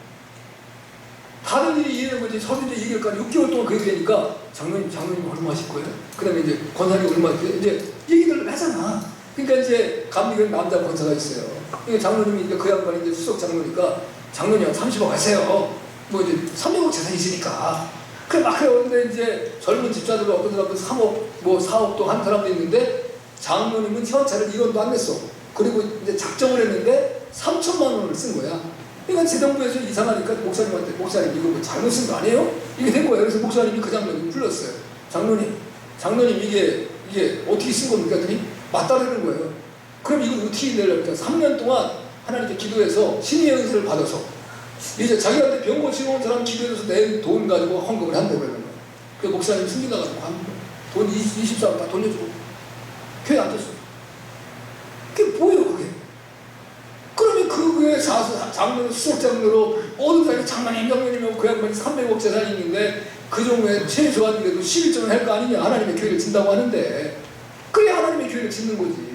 다른 일이 이해는 거지. 서류도 얘기할까 6개월 동안 그렇게 되니까 장로님 얼마 하실 거예요? 그 다음에 이제 권사님 얼마 하실 거예요? 이제 얘기를 하잖아. 그러니까 이제 감리교회 남자 권사가 있어요. 그러니까 장로님이 그 양반이 이제 수석 장로니까 장로님 30억 하세요. 뭐 이제 300억 재산이 있으니까. 그래 막 해요. 근데 이제 젊은 집사들 어떤 사람들 3억, 뭐 4억도 한 사람도 있는데 장로님은 현찰을 1원도 안 냈어. 그리고 이제 작정을 했는데 3천만 원을 쓴 거야. 그러니까 재정부에서 이상하니까 목사님한테 목사님 이거 뭐 잘못 쓴 거 아니에요? 이게 된 거예요. 그래서 목사님이 그 장로님 불렀어요. 장로님 이게 어떻게 쓴 겁니까? 그랬더니 맞다라는 거예요. 그럼 이거 어떻게 내려니까 3년 동안 하나님께 기도해서 신의 은혜를 받아서 이제 자기한테 병 고치러 온 사람 기도해서 낸 돈 가지고 헌금을 한다고 그러는 거예요. 그 목사님 숨겨놔가지고 하는 거예요. 돈 24억 다 돌려주고 교회 안 됐어. 그게 뭐예요 그게? 그러면 그 교회 장로 수석 장로로 모든 사람이 장로님이면 그 양반이 300억 재산이 있는데 그 정도에 최소한 그래도 11조는 할 거 아니냐. 하나님의 교회를 짓는다고 하는데 그래야 하나님의 교회를 짓는 거지.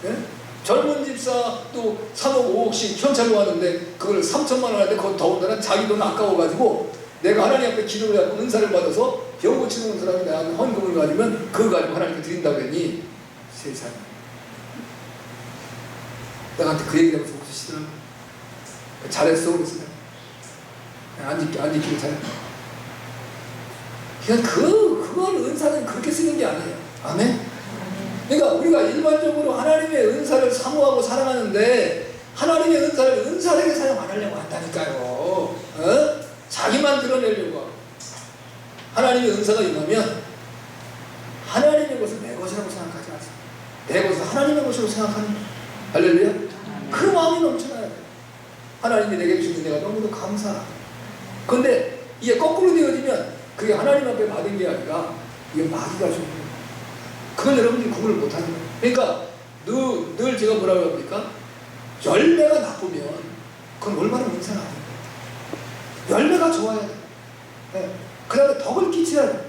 네? 젊은 집사 또 3억 5억씩 현찰로 하는데 그걸 3천만 원 하는데 그건 더군다나 자기 돈 아까워가지고 내가 하나님 앞에 기도를 하고 은사를 받아서 병 고치는 온 사람이 나한테 헌금을 가지면 그거 가지고 하나님께 드린다고 했니? 세상에. 나한테 그 얘기를 하면서 웃으시더라고. 잘했어 그랬어요. 안 지키고 잘했다. 그러니까 그걸 은사는 그렇게 쓰는 게 아니에요. 아멘? 그러니까 우리가 일반적으로 하나님의 은사를 사모하고 사랑하는데 하나님의 은사를 은사되게 사용 안 하려고 한다니까요. 어? 자기만 드러내려고 하고. 하나님의 은사가 임하면 하나님의 것을 내 것이라고 생각하지 마세요. 내 것을 하나님의 것으로 생각하는 거예요. 할렐루야? 그 마음이 넘쳐나야 돼요. 하나님이 내게 주신 내가 너무도 감사하다. 그런데 이게 거꾸로 되어지면 그게 하나님 앞에 받은 게 아니라 이게 마귀가 주는 거예요. 그걸 여러분들이 구분을 못하는 거예요. 그러니까 늘 제가 뭐라고 합니까? 열매가 나쁘면 그건 얼마나 은사가 아니에요. 내가 좋아야 돼. 예. 그 다음에 덕을 끼쳐야 돼.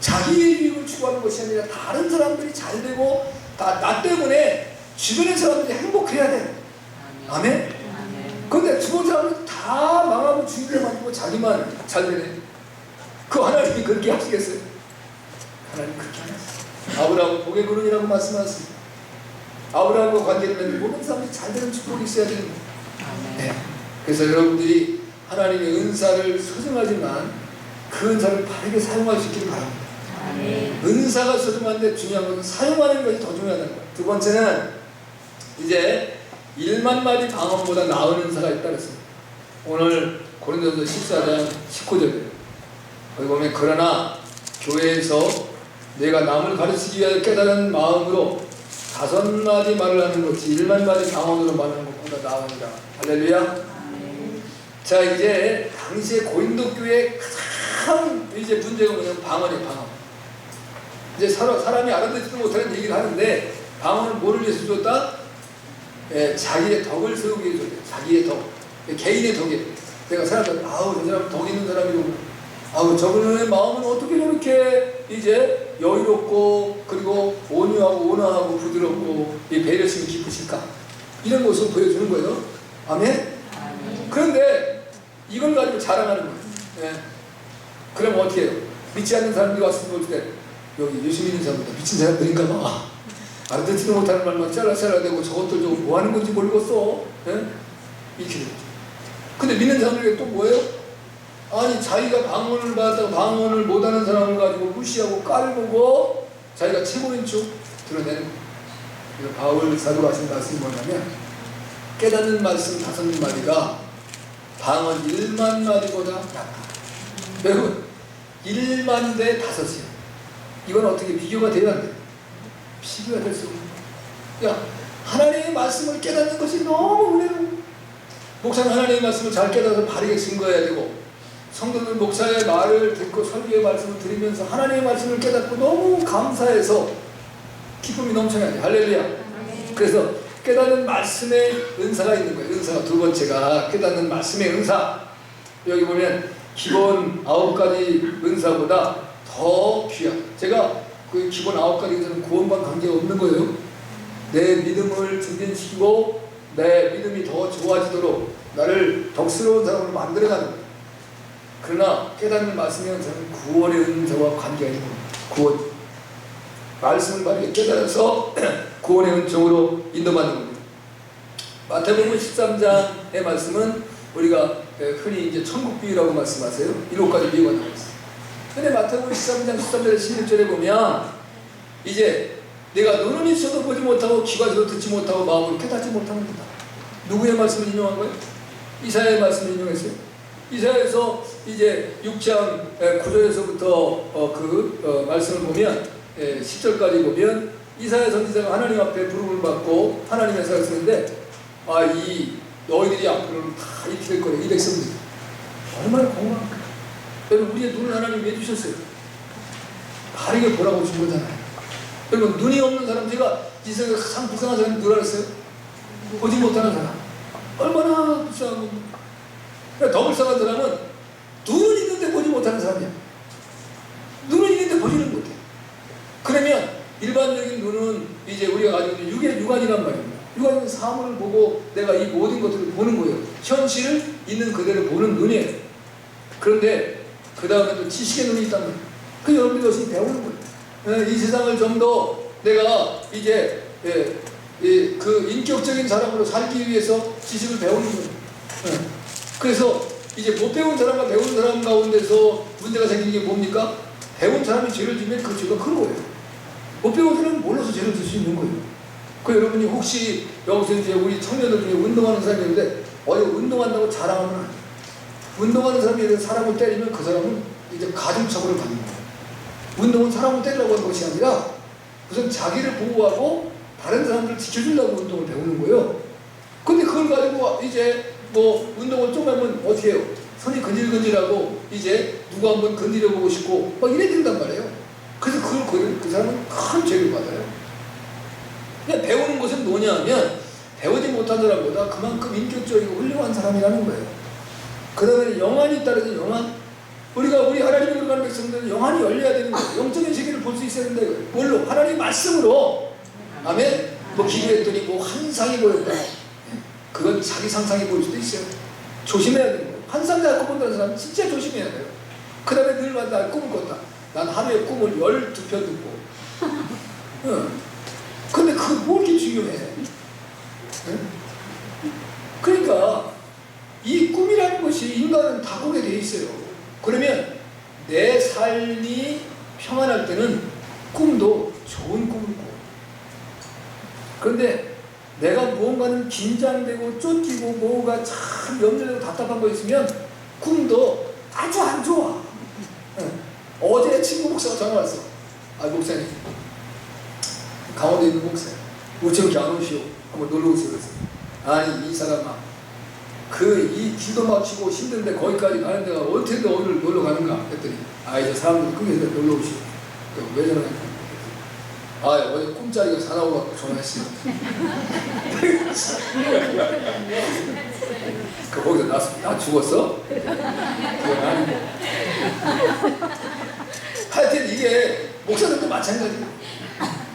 자기의 유익을 추구하는 것이 아니라 다른 사람들이 잘 되고 나 때문에 주변의 사람들이 행복해야 돼. 아멘? 그런데 주변 사람은 다 망하고 주의를 만들고 자기만 잘 되네. 그 하나님이 그렇게 하시겠어요? 하나님 그렇게 안 하셨어요. 아브라함은 복의 근원이라고 말씀하셨습니다. 아브라함과 관계를 맺는 모든 사람들이 잘 되는 축복이 있어야 되는 거예요. 네. 그래서 여러분들이 하나님의 은사를 소중하지만 그 은사를 바르게 사용할 수 있기를 바랍니다. 은사가 소중한데 중요한 것은 사용하는 것이 더 중요하다는 거예요. 두 번째는 이제 1만 마디 방언보다 나은 은사가 있다 그랬습니다. 오늘 고린도서 14장 19절이에요. 거기 보면 그러나 교회에서 내가 남을 가르치기 위하여 깨달은 마음으로 5마디 말을 하는 것이 1만 마디 방언으로 말하는 것보다 나으니라. 할렐루야. 자, 이제 당시에 고린도 교회의 가장 이제 문제가 뭐냐면 방언이에요. 방언. 이제 사람이 알아듣지도 못하는 얘기를 하는데 방언은 뭐를 위해서 줬다? 자기의 덕을 세우기 위해서 줬다. 자기의 덕. 개인의 덕이에요. 내가 사람들 아우 저 사람 덕 있는 사람이고 아우 저분의 마음은 어떻게 저렇게 이제 여유롭고 그리고 온유하고 온화하고 부드럽고 이 배려심이 깊으실까? 이런 모습을 보여주는 거예요. 아멘? 그런데 이걸 가지고 자랑하는 거예요. 예. 그럼 어떻게 해요? 믿지 않는 사람들이 왔을 때 여기 예수 믿는 사람들 미친 사람들인가 봐. 알아듣지도 못하는 말만 잘라대고 저것들 저거 뭐 하는 건지 모르겠어. 예? 이렇게 되죠. 근데 믿는 사람들이 또 뭐예요? 아니 자기가 방언을 받았다고 방언을 못하는 사람을 가지고 무시하고 깔보고 자기가 최고인 척 드러내는 거예요. 그래서 바울 사도가 하신 말씀이 뭐냐면 깨닫는 말씀 5마디가 방언 1만 마디보다 낫다. 여러분 1만 대 5이요. 이건 어떻게 비교가 돼야 안 돼? 비교가 될 수 없는 거야. 야, 하나님의 말씀을 깨닫는 것이 너무 은혜로워. 목사는 하나님의 말씀을 잘 깨닫아서 바르게 증거해야 되고 성도들 목사의 말을 듣고 설교의 말씀을 들으면서 하나님의 말씀을 깨닫고 너무 감사해서 기쁨이 넘쳐나야 돼. 할렐루야. 그래서 깨닫는 말씀의 은사가 있는 거예요. 은사가 두 번째가 깨닫는 말씀의 은사. 여기 보면 기본 9가지 은사보다 더 귀한. 제가 그 기본 9가지 은사는 구원과 관계가 없는 거예요. 내 믿음을 증진시키고 내 믿음이 더 좋아지도록 나를 덕스러운 사람으로 만들어가는 거예요. 그러나 깨닫는 말씀의 은사는 구원의 은사와 관계가 있는 거예요. 구원. 말씀을 바르게 깨달아서 구원의 은총으로 인도받는 겁니다. 마태복음 13장의 말씀은 우리가 흔히 이제 천국 비유라고 말씀하세요. 7가지 비유가 나와 있어요. 근데 마태복음 13장 13절 16절에 보면 이제 내가 눈은 있어도 보지 못하고 귀가 있어도 듣지 못하고 마음으로 깨닫지 못하는 거다. 누구의 말씀을 인용한 거예요? 이사야의 말씀을 인용했어요. 이사야에서 이제 6장 9절에서부터 말씀을 보면 10절까지 보면 이사야 선지자가 하나님 앞에 부름을 받고 하나님의 사역을 쓰는데 이 너희들이 앞으로는 다 이렇게 될 거예요. 이 백성들이 얼마나 공부합니까? 여러분 우리의 눈을 하나님이 왜 주셨어요? 바르게 보라고 준 거잖아요. 여러분 눈이 없는 사람, 제가 이 세상에 가장 불쌍한 사람이 누구라 그랬어요? 보지 못하는 사람. 얼마나 불쌍한 겁니까? 그러니까 더 불쌍한 사람은 눈은 있는데 보지 못하는 사람이야. 눈은 있는데 보지는 못해. 그러면 일반적인 눈은 이제 우리가 가지고 있는 육안이란 말입니다. 육안은 사물을 보고 내가 이 모든 것들을 보는 거예요. 현실을 있는 그대로 보는 눈이에요. 그런데 그 다음에 또 지식의 눈이 있단 말이에요. 그 여러분들이 열심히 배우는 거예요. 이 세상을 좀 더 내가 이제 그 인격적인 사람으로 살기 위해서 지식을 배우는 거예요. 그래서 이제 못 배운 사람과 배운 사람 가운데서 문제가 생기는 게 뭡니까? 배운 사람이 죄를 지면 그 죄가 큰 거예요. 못 배운 사람은 몰라서 죄를 질 수 있는 거예요. 그 여러분이 혹시 여기서 이제 우리 청년들 중에 운동하는 사람이 있는데 운동한다고 자랑하면 안 돼요. 운동하는 사람이 사람을 때리면 그 사람은 이제 가중처벌을 받는 거예요. 운동은 사람을 때리려고 하는 것이 아니라 우선 자기를 보호하고 다른 사람들을 지켜주려고 운동을 배우는 거예요. 근데 그걸 가지고 이제 뭐 운동을 좀 하면 어떻게 해요? 손이 근질근질하고 이제 누가 한번 건드려 보고 싶고 막 이래 된단 말이에요. 그래서 그 사람은 큰 죄를 받아요. 그냥 배우는 것은 뭐냐면 배우지 못한 사람보다 그만큼 인격적이고 훌륭한 사람이라는 거예요. 그 다음에 영안이 따르는 영안. 우리 하나님으로 가는 백성들은 영안이 열려야 되는 거예요. 영적인 세계를 볼 수 있어야 된다. 뭘로? 하나님 말씀으로. 아멘? 뭐 기도했더니 뭐 환상이 보였다. 그건 자기 상상이 보일 수도 있어요. 조심해야 되는 거예요. 환상 잡고 본다는 사람은 진짜 조심해야 돼요. 그 다음에 늘 날 꿈을 꿨다. 난 하루에 꿈을 12편 듣고. 근데 그게 뭐 이렇게 중요해? 그러니까 이 꿈이라는 것이 인간은 다 꾸게 돼 있어요. 그러면 내 삶이 평안할 때는 꿈도 좋은 꿈을 꿔. 그런데 내가 무언가는 긴장되고 쫓기고 뭐가 참 염려되고 답답한 거 있으면 꿈도 아주 안 좋아. 어제 친구 목사가 전화 왔어. 아, 목사님, 강원도에 있는 목사님, 우체국에 안 오시오. 한번 놀러 오세요. 그랬어. 아니, 이 사람아, 이 길도 막히고 힘든데 거기까지 가는 데가 어떻게 오늘 놀러 가는가 했더니, 아, 이제 사람들 끊겨서 놀러 오시오. 왜 전화했냐? 아, 어제 꿈자리가 사나워갖고 전화했어요. 거기서 나 죽었어? 그건 아니고. 하여튼 이게 목사들도 마찬가지예요.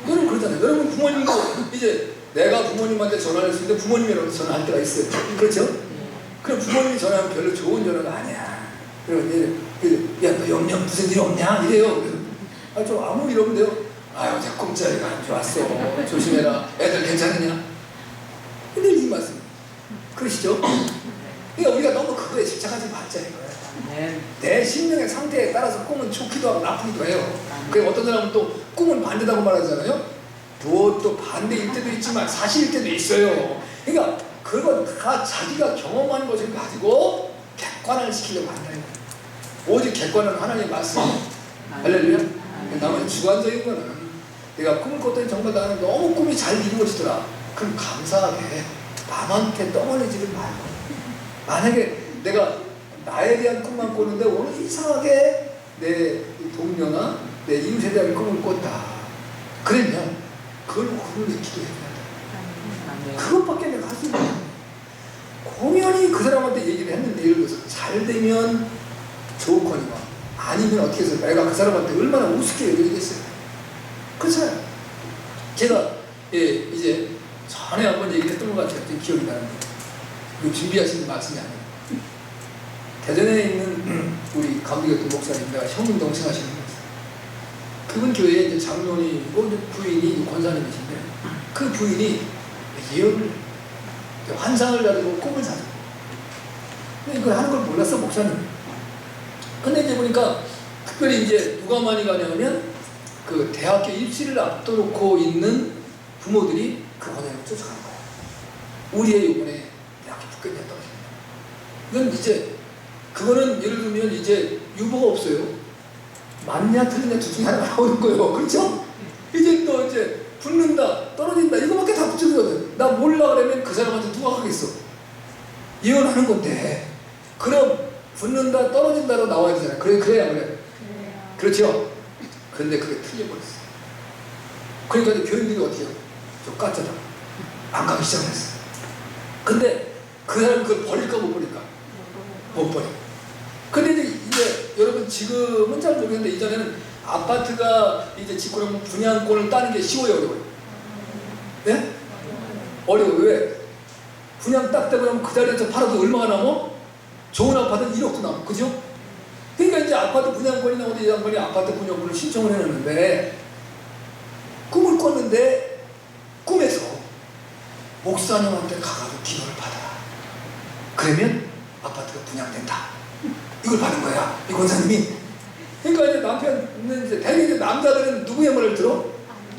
여러분 그러잖아요. 여러분 부모님도 이제 내가 부모님한테 전화를 했을 때 부모님이라도 전화할 때가 있어요. 그렇죠? 그럼 부모님이 전화하면 별로 좋은 전화가 아니야. 그러면 야, 너 영영 무슨 일 없냐? 이래요. 아, 좀 아무 일 없는데요. 아, 어제 꿈자리가 안 좋았어. 조심해라. 애들 괜찮으냐? 근데 이 말씀. 그러시죠? 그러니까 우리가 너무 그거에 집착하지 말자 이거예요. 내 심령의 상태에 따라서 꿈은 좋기도 하고 나쁘기도 해요. 그래서 어떤 사람은 또 꿈은 반대다고 말하잖아요. 또 반대일 때도 있지만 사실일 때도 있어요. 그러니까 그건 다 자기가 경험한 것을 가지고 객관을 시키려고 한다는 거예요. 오직 객관은 하나님의 말씀. 할렐루야. 나머지 주관적인 거는 내가 꿈을 꿨더니 정말 나는 너무 꿈이 잘 이루어지더라. 그럼 감사하게 남한테 떠벌리지를 말고, 만약에 내가 나에 대한 꿈만 꿨는데 오늘 이상하게 내 동료나 내 이웃에 대한 꿈을 꿨다. 그러면 그걸 기도해야 된다. 그것밖에 내가 할 수 있는 거야. 공연히 그 사람한테 얘기를 했는데, 예를 들어서 잘 되면 좋거니와 아니면 어떻게 해서 내가 그 사람한테 얼마나 우습게 여기겠어요. 그렇잖아요. 제가 이제 전에 한번 얘기했던 것 같아요. 기억이 나는데, 이거 준비하시는 말씀이 아니에요. 대전에 있는 우리 감리교회 목사님, 내가 형님 동생하시는 분, 그분 교회에 이제 장로님이고 부인이 권사님이신데, 그 부인이 예언을, 환상을 가지고 꿈을 사죠. 근데 이걸 하는 걸 몰랐어, 목사님. 근데 이제 보니까 특별히 이제 누가 많이 가냐면 그 대학교 입시를 앞둬놓고 있는 부모들이 그 권양을 쫓아가는 거야. 우리 애 이번에 대학교 붙겠냐 떨어진다. 이건 이제 그거는 예를 들면 이제 유보가 없어요. 맞냐 틀리냐 둘 중에 하나가 나오는 거예요. 그렇죠? 이제 또 이제 붙는다 떨어진다 이거밖에 다 붙여주거든. 나 몰라 그러면 그 사람한테 누가 하겠어. 예언하는 건데 그럼 붙는다 떨어진다로 나와야 되잖아요. 그래야 그래. 그렇죠? 근데 그게 틀려버렸어. 그러니까 이제 교인들이 어떻게 해요? 좀 까짜다. 안 가기 시작했어. 근데 그 사람은 그걸 버릴까 못 버릴까? 못 버려. 근데 이제 여러분 지금은 잘 모르겠는데 이전에는 아파트가 이제 짓고 나면 분양권을 따는 게 쉬워요, 어려워요? 네? 어려워요. 왜? 분양 딱 되고 나면 그 자리에서 팔아도 얼마가 남어? 좋은 아파트는 1억도 남어. 그죠? 그러니까 이제 아파트 분양권이 나오는데 이 양반이 아파트 분양권을 신청을 해놨는데 꿈을 꿨는데 꿈에서 목사님한테 가가지고 기도를 받아라. 그러면 아파트가 분양된다. 이걸 받은 거야, 이 권사님이. 그러니까 이제 남편은 이제 대개 이제 남자들은 누구의 말을 들어?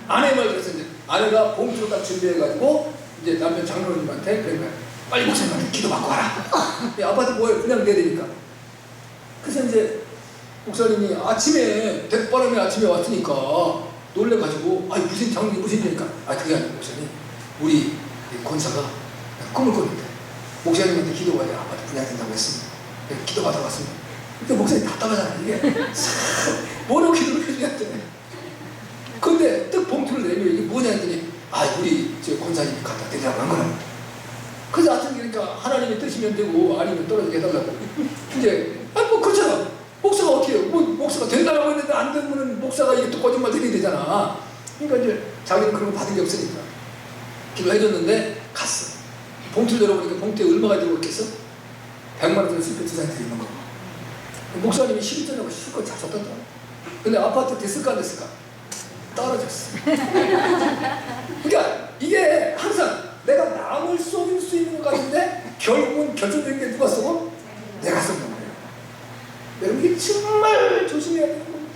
아내의 말을 들어서 이제 아내가 봉투를 딱 준비해가지고 이제 남편 장로님한테 그러니까 빨리 목사님한테 기도 받고 와라. 아파트 뭐예요? 분양돼야 되니까. 그래서 이제 목사님이 아침에 대바람이 아침에 왔으니까 놀래가지고 아니 무슨 장로님 무슨 일이니까 그게 아니고 목사님 우리 권사가 꿈을 꿨는데 목사님한테 기도받아야 아파트 분양된다고 했습니다. 기도 받아 왔습니다. 근데 목사님 답답하잖아요. 이게 뭐라고 기도를 해줘야 돼. 근데 뜻 봉투를 내면 이게 뭐냐 했더니 우리 저 권사님이 갖다 드리라고 한 거라. 그래서 하여튼 그러니까 제가 하나님의 뜻이면 되고 아니면 떨어지게 해달라고. 이제 뭐 그렇잖아. 목사가 어떻게 해요? 뭐 목사가 된다라고 했는데 안 되면 목사가 이게 또 거짓말 들이 되잖아. 그러니까 이제 자기는 그런 거 받은 게 없으니까 기도해줬는데 갔어. 봉투를 열어보니까 봉투에 얼마가 들어있겠어? 100만 원 들어있을 때 두장이 들어있는 거. 목사님이 12전하고 실컷 잘 줬단다. 근데 아파트 됐을까 안 됐을까? 떨어졌어. 그러니까 이게 항상 내가 남을 속일 수 있는 것 같은데 결국은 결정적인 게 누가 쓰고? 내가 쓰는 거예요. 여러분 이게 정말 조심해야 되는 겁니다.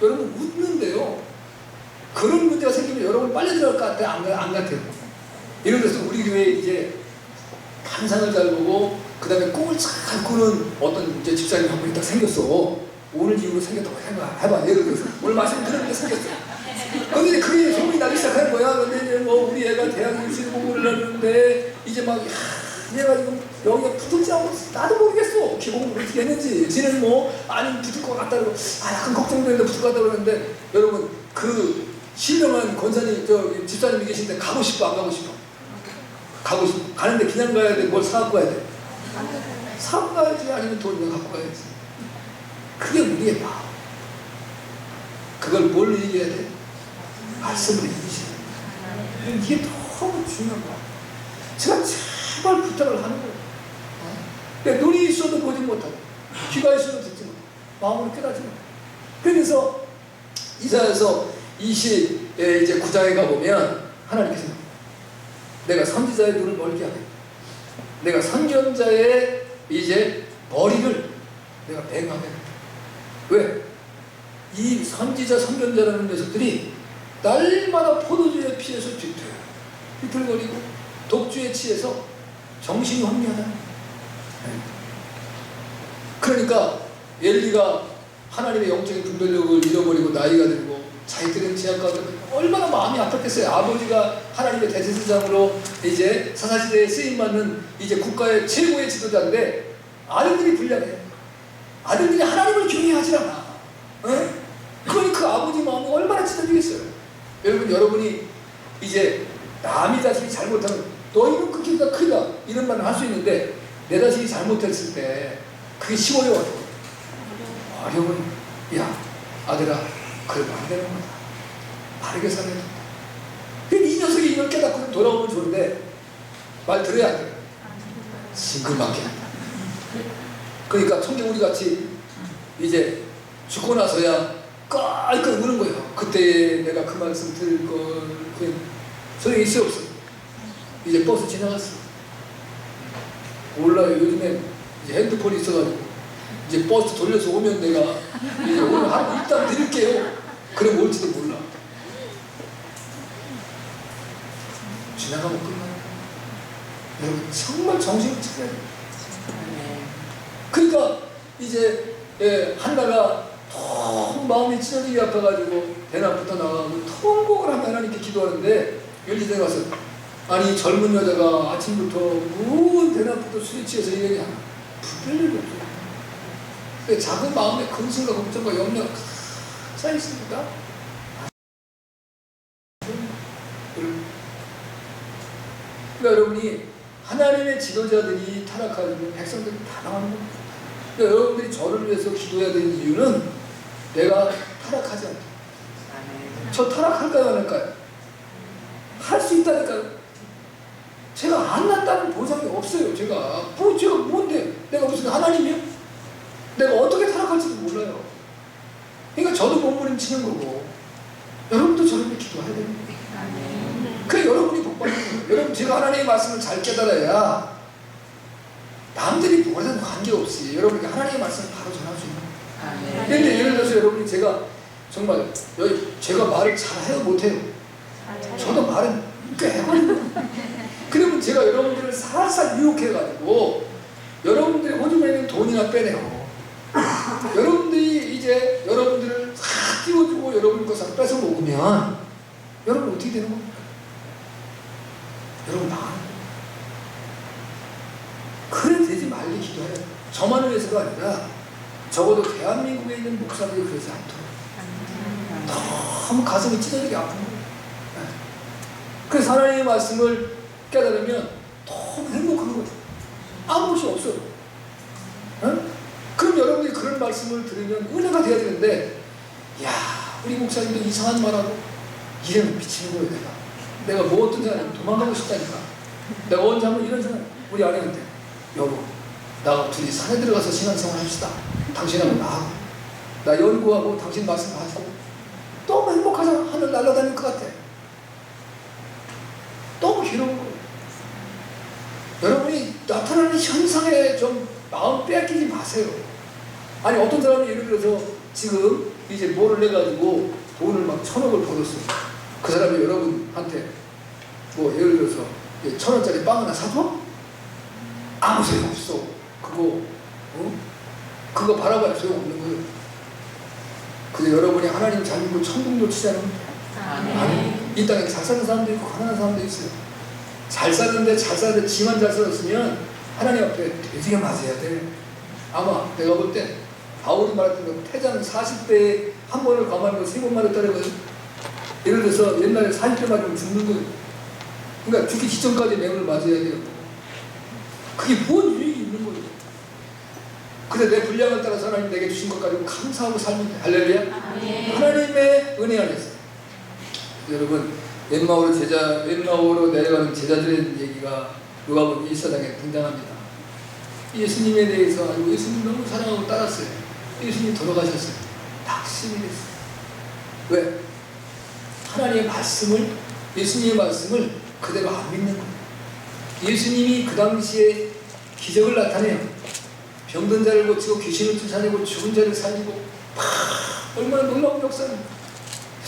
여러분 웃는데요. 그런 문제가 생기면 여러분 빨리 들어갈 것 같아요? 안 같아요? 예를 들어서 우리 교회에 이제 환상을 잘 보고 그 다음에 꿈을 잘 꾸는 어떤 이제 집사님 한 분이 딱 생겼어. 오늘 이후로 생겼다고 해봐. 예를 들어서 오늘 말씀 들었는데 생겼어. 근데 그게 소문이 나기 시작하는 거야. 근데 이제 뭐 우리 애가 대학 입시 공부를 하는데 이제 막 얘가 지금 여기가 붙을지 안 붙을지 나도 모르겠어. 기공을 어떻게 했는지. 지는 뭐 아니면 붙을 것 같다 그러고 약간 걱정되는데 붙을 것 같다 그러는데 여러분 그 신령한 권사님 집사님이 계신데 가고 싶어 안 가고 싶어? 가고 싶어. 가는데 그냥 가야 돼? 뭘 사갖고 가야 돼? 사갖고 가야지. 아니면 돈을 갖고 가야지. 그게 우리의 마음. 그걸 뭘 얘기해야 돼? 말씀을 얘기해야 돼. 이게 너무 중요한 거야. 제가 제발 부탁을 하는 거예요. 근데 눈이 있어도 보지 못하고 귀가 있어도 듣지 못하고 마음으로 깨닫지 못하고. 그래서 이사야서 20에 이제 9장에 가보면 하나님께서 내가 선지자의 눈을 멀게 하겠다. 내가 선견자의 이제 머리를 내가 맹하게. 왜? 이 선지자 선견자라는 녀석들이 날마다 포도주에 피해서 비틀거리고 독주에 취해서 정신이 혼미하다. 그러니까 엘리가 하나님의 영적인 분별력을 잃어버리고 나이가 들고 자기들은 제약 가운데 얼마나 마음이 아팠겠어요. 아버지가 하나님의 대제사장으로 이제 사사시대에 쓰임받는 이제 국가의 최고의 지도자인데 아들들이 불량해. 아들들이 하나님을 경외하지 않아. 그러니 그 아버지 마음이 얼마나 찢어지겠어요. 여러분이 이제 남이 자식이 잘못하면 너희는 그 길이가 크다 이런 말을 할 수 있는데 내 자식이 잘못했을 때 그게 쉬워요. 어려운 야 아들아 그러면 안 되는 거다. 바르게 살아야 된다. 근데 이 녀석이 이걸 깨닫고 돌아오면 좋은데 말 들어야 안 돼요. 징글맞게 한다. 그러니까 청개구리 같이 이제 죽고 나서야 깔깔 우는 거예요. 그때 내가 그 말씀 들을 걸 소용이 있어 없어. 이제 버스 지나갔어. 몰라요. 요즘엔 이제 핸드폰이 있어가지고 이제 버스 돌려서 오면 내가 이제 오늘 하루 일단 드릴게요. 그럼 올지도 몰라. 지나가면 끝나요. 여러분 정말 정신을 차려야 돼요. 그러니까 이제 한나가 너무 마음이 찢어지게 아파가지고 대낮부터 나가고 통곡을 하며 하나님께 기도하는데 열리대 가서 아니 젊은 여자가 아침부터 무슨 대낮부터 술이 취해서 이러냐 불편일이 없어요. 작은 마음에 근심과 걱정과 염려가 쌓여 있습니다. 그러니까 여러분이 하나님의 지도자들이 타락하면 백성들이 다 나가는 겁니다. 그러니까 여러분들이 저를 위해서 기도해야 되는 이유는 내가 타락하지 않다. 저 타락할까요? 안 할까요? 할 수 있다니까요. 제가 안 난다는 보장이 없어요. 제가 뭔데? 내가 무슨 하나님이야? 내가 어떻게 타락할지도 몰라요. 그러니까 저도 몸부림치는 거고 여러분도 저를 위해 기도해야 되는 거예요. 그래 여러분이 복받는 거예요. 여러분 제가 하나님의 말씀을 잘 깨달아야 남들이 뭐라든 관계없이 여러분에게 하나님의 말씀을 바로 전할 수 있는 거예요. 그런데 예를 들어서 여러분이 제가 정말 제가 말을 잘해요 못해요? 저도 말은 꽤 해거든요. 그러면 제가 여러분들을 살살 유혹해가지고 여러분들의 호주머니에 있는 돈이나 빼내고 여러분들이 이제 여러분들을 싹 띄워주고 여러분 것을 뺏어 먹으면 여러분 어떻게 되는 겁니까? 여러분 다 그래 되지 말게 기도해요. 저만을 위해서가 아니라 적어도 대한민국에 있는 목사들이 그러지 않도록 너무 가슴이 찢어지게 아픈 거예요. 그래서 하나님의 말씀을 깨달으면 너무 행복한 거예요. 아무 것이 없어요. 어? 그럼 여러분이 그런 말씀을 들으면 은혜가 돼야 되는데, 야, 우리 목사님도 이상한 말하고 이래는 미치는 거예요. 내가 뭐 어떤 사람이 도망가고 싶다니까. 내가 언제 한번 이런 생각, 우리 아내한테, 여보, 나하고 둘이 산에 들어가서 신앙생활 합시다. 당신하고 나하고, 나 연구하고 당신 말씀 하시고 너무 행복하잖아. 하늘 날아다닐 것 같아. 너무 괴로운 거예요. 여러분이 나타나는 현상에 좀 마음 빼앗기지 마세요. 아니, 어떤 사람이 예를 들어서 지금 이제 뭐를 내가지고 돈을 막 1,000억을 벌었어요. 그 사람이 여러분한테 뭐 예를 들어서 1,000원짜리 빵 하나 사줘? 아무 소용 없어. 그거 바라봐야 소용없는 거예요. 그래서 여러분이 하나님 잘 믿고 천국 놓치지 않으면 아니, 이 땅에 잘 사는 사람도 있고 가난한 사람도 있어요. 잘 사는데 지만 잘 살았으면 하나님 앞에 되게 맞아야 돼. 아마 내가 볼 때 바울이 말했던 거, 태장 40대에 한 번을 감하는 거 3번 맞았다는 거예요. 예를 들어서 옛날에 40대 맞으면 죽는 거예요. 그러니까 죽기 직전까지 맹을 맞아야 돼요. 그게 뭔 유익이 있는 거예요. 그래서 내 분량을 따라서 하나님 내게 주신 것 가지고 감사하고 살면 돼. 할렐루야. 하나님의 은혜 안에서. 여러분, 엠마오로 내려가는 제자들의 얘기가 누가복음 1사장에 등장합니다. 예수님에 대해서 알고 예수님 너무 사랑하고 따랐어요. 예수님 돌아가셨어요. 낙심이 됐어요. 왜? 하나님의 말씀을, 예수님의 말씀을 그대로 안 믿는 거예요. 예수님이 그 당시에 기적을 나타내요. 병든 자를 고치고 귀신을 쫓아내고 죽은 자를 살리고 얼마나 놀라운 역사입니다.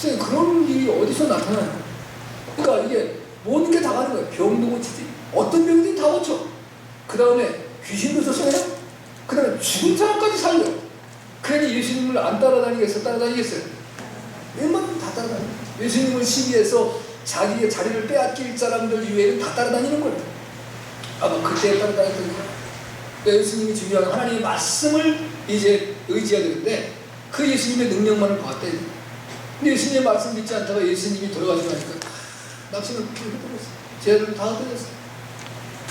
그래서 그런 일이 어디서 나타나요? 그러니까 이게 모든 게 다 가는 거예요. 병도 고치지, 어떤 병들이 다 고쳐. 그 다음에 귀신도 쫓아내요. 그 다음에 죽은 사람까지 살려. 그러니 예수님을 안 따라다니겠어요? 따라다니겠어요? 웬만하면 다 따라다녀요. 예수님을 시기해서 자기의 자리를 빼앗길 사람들 이외에는 다 따라다니는 거예요. 아마 그때 따라다녔던 거예요. 그러니까 예수님이 중요한 하나님의 말씀을 이제 의지해야 되는데 그 예수님의 능력만을 봤다. 근데 예수님의 말씀 믿지 않다가 예수님이 돌아가시고 나니까 낙심을 흩어졌어요. 제자들은 다 흩어졌어요.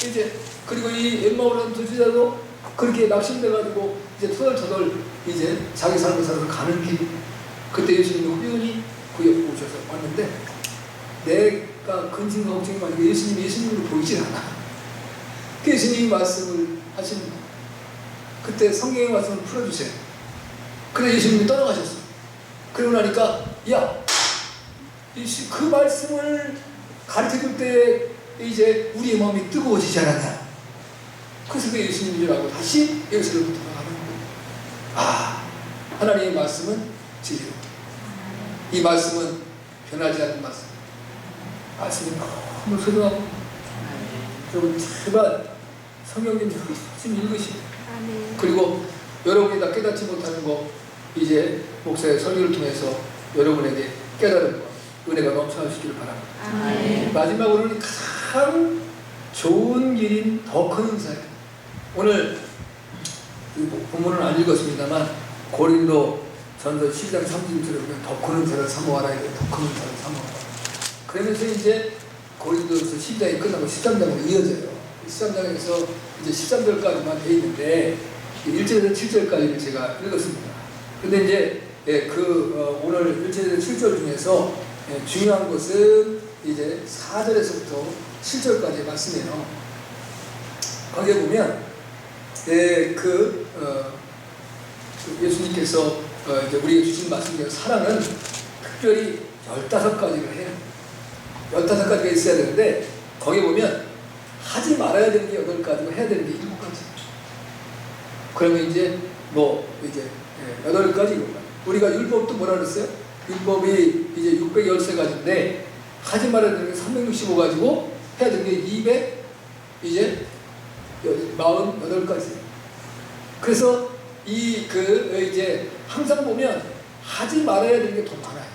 이제 그리고 이 엠마오라는 두 제자도 그렇게 낙심돼가지고 이제 터덜터덜 이제 자기 삶을 살아서 가는 길. 그때 예수님이 우연히 그 옆에 오셔서 왔는데 내가 근심과 걱정이 많으니까 예수님으로 보이질 않아. 그 예수님이 말씀을 하시는 거예요. 그때 성경의 말씀을 풀어주세요. 그래 예수님이 떠나가셨어. 그러고 나니까 야, 그 말씀을 가르쳐줄 때 이제 우리의 마음이 뜨거워지지 않았냐. 그래서 그 예수님인 줄 알고 다시 예루살렘으로 돌아가는 거예요. 아, 하나님의 말씀은 진리로. 이 말씀은 변하지 않는 말씀. 말씀이 너무 소중하고 여러분 제발 성경 좀 열심히 읽으시고 그리고 여러분이 다 깨닫지 못하는 거 이제 목사의 설교를 통해서 여러분에게 깨달은 거 은혜가 넘쳐나시기를 바랍니다. 마지막으로는 가장 좋은 길인 더 큰 은사예요. 오늘 본문은 안 읽었습니다만 고린도 전서 12장 30절에 보면 더 큰 은사를 사모하라 이렇게 더 큰 은사를 사모하라. 그러면서 이제 고린도서 12장이 끝나고 13장으로 이어져요. 13장에서 이제 13절까지만 돼 있는데 1절에서 7절까지를 제가 읽었습니다. 근데 이제 오늘 1절에서 7절 중에서 중요한 것은 이제 4절에서부터 7절까지의 말씀이에요. 거기에 보면 예수님께서 이제 우리에게 주신 말씀 중에 사랑은 특별히 15가지를 해요. 15가지가 있어야 되는데 거기에 보면 하지 말아야 되는 게 8가지고 해야 되는 게 7가지. 그러면 이제 8가지. 우리가 율법도 뭐라 그랬어요? 율법이 이제 613가지인데 하지 말아야 되는 게 365가지고 해야 되는 게 248가지. 그래서 이제 항상 보면 하지 말아야 되는 게 더 많아요.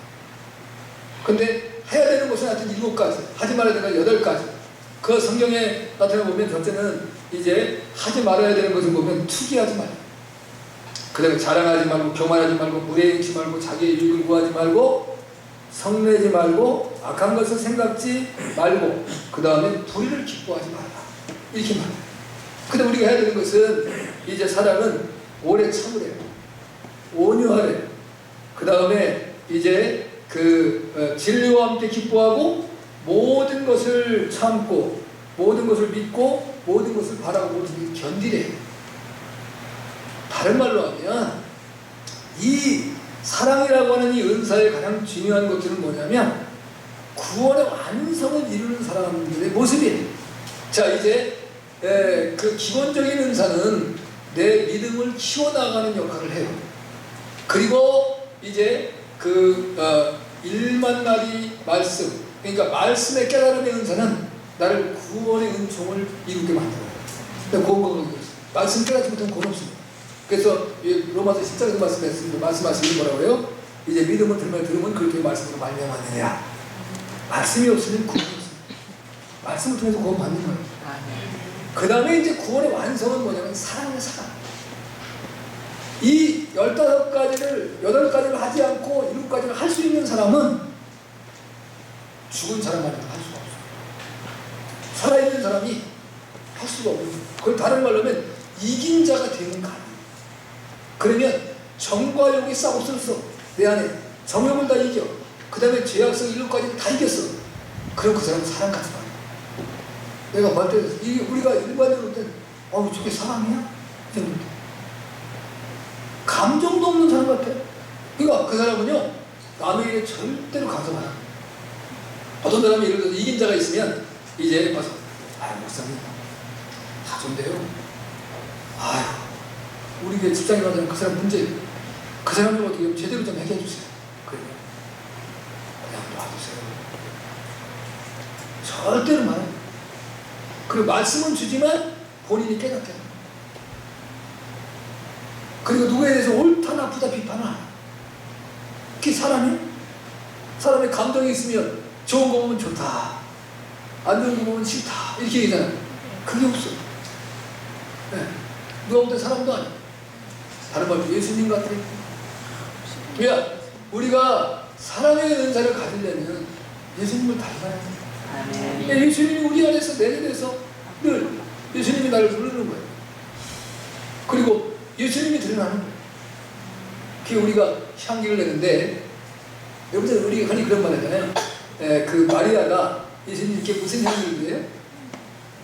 근데 해야 되는 것은 하여튼 7가지, 하지 말아야 되는 건 8가지. 그 성경에 나타나 보면 첫째는 이제 하지 말아야 되는 것을 보면 투기하지 말고, 그 다음에 자랑하지 말고, 교만하지 말고, 무례행치 말고, 자기의 유익을 구하지 말고, 성내지 말고, 악한 것을 생각지 말고, 그 다음에 불의를 기뻐하지 말라. 이렇게 말해요. 근데 우리가 해야 되는 것은 이제 사랑은 오래 참으래요. 온유하래요. 그 다음에 이제 진리와 함께 기뻐하고 모든 것을 참고 모든 것을 믿고 모든 것을 바라고 모든 것을 견디래요. 다른 말로 하면 이 사랑이라고 하는 이 은사의 가장 중요한 것들은 뭐냐면 구원의 완성을 이루는 사람들의 모습이에요. 자, 이제 그 기본적인 은사는 내 믿음을 키워나가는 역할을 해요. 그리고 이제 일만나리 말씀, 그러니까 말씀의 깨달음의 은사는 나를 구원의 은총을 이루게 만들어요. 그건 말씀 깨닫지 못하면 구원 없습니다. 그래서 로마서 10장에서 말씀하시는 뭐라고요? 이제 믿음을 들으면 그렇게 말씀으로 말미암았느냐. 말씀이 없으면 구원이 없습니다. 말씀을 통해서 구원 받는 거예요. 그 다음에 이제 구원의 완성은 뭐냐면 사랑의 사랑. 이 15가지를 8가지를 하지 않고 7가지를 할 수 있는 사람은 죽은 사람만은 할 수가 없어요. 살아있는 사람이 할 수가 없는 거예요. 그걸 다른 말로 하면 이긴 자가 되는 가능. 그러면 정과 욕이 싸웠었어. 내 안에 정욕을 다 이겨. 그 다음에 죄악성 7가지를 다 이겼어. 그럼 그 사람은 사랑 같은 거야. 내가 볼 때 우리가 일반적으로 볼 때 저게 사랑이야? 감정도 없는 사람 같아. 그러니까 그 사람은요 남의 일에 절대로 간섭 안 합니다. 어떤 사람이 예를 들어서 이긴 자가 있으면 이제 와서 목사님 다 좋은데요. 우리 교회 집사님 하자면 그 사람 문제예요. 그 사람 좀 어떻게 제대로 좀 해결해 주세요. 그러면 그냥 놔두세요. 절대로 말해요. 그리고 말씀은 주지만 본인이 깨닫게 합니다. 그리고 누구에 대해서 옳다 나쁘다 비판을 안 해요. 그게 사람이에요. 사람의 감정이 있으면 좋은 거 보면 좋다, 안 좋은 거 보면 싫다 이렇게 얘기하잖아요. 그게 없어요. 네. 누가 볼 때 사람도 아니에요. 다른 말로 예수님 같아요. 그러니까 우리가 사랑의 은사를 가지려면 예수님을 닮아야 돼요. 예수님이 우리 안에서 내면에서 늘 예수님이 나를 부르는 거예요. 그리고 예수님이 드러나는 거예요. 그게 우리가 향기를 내는데 여러분들 우리가 흔히 그런 말 하잖아요. 그 마리아가 예수님께 무슨 향기를 내요?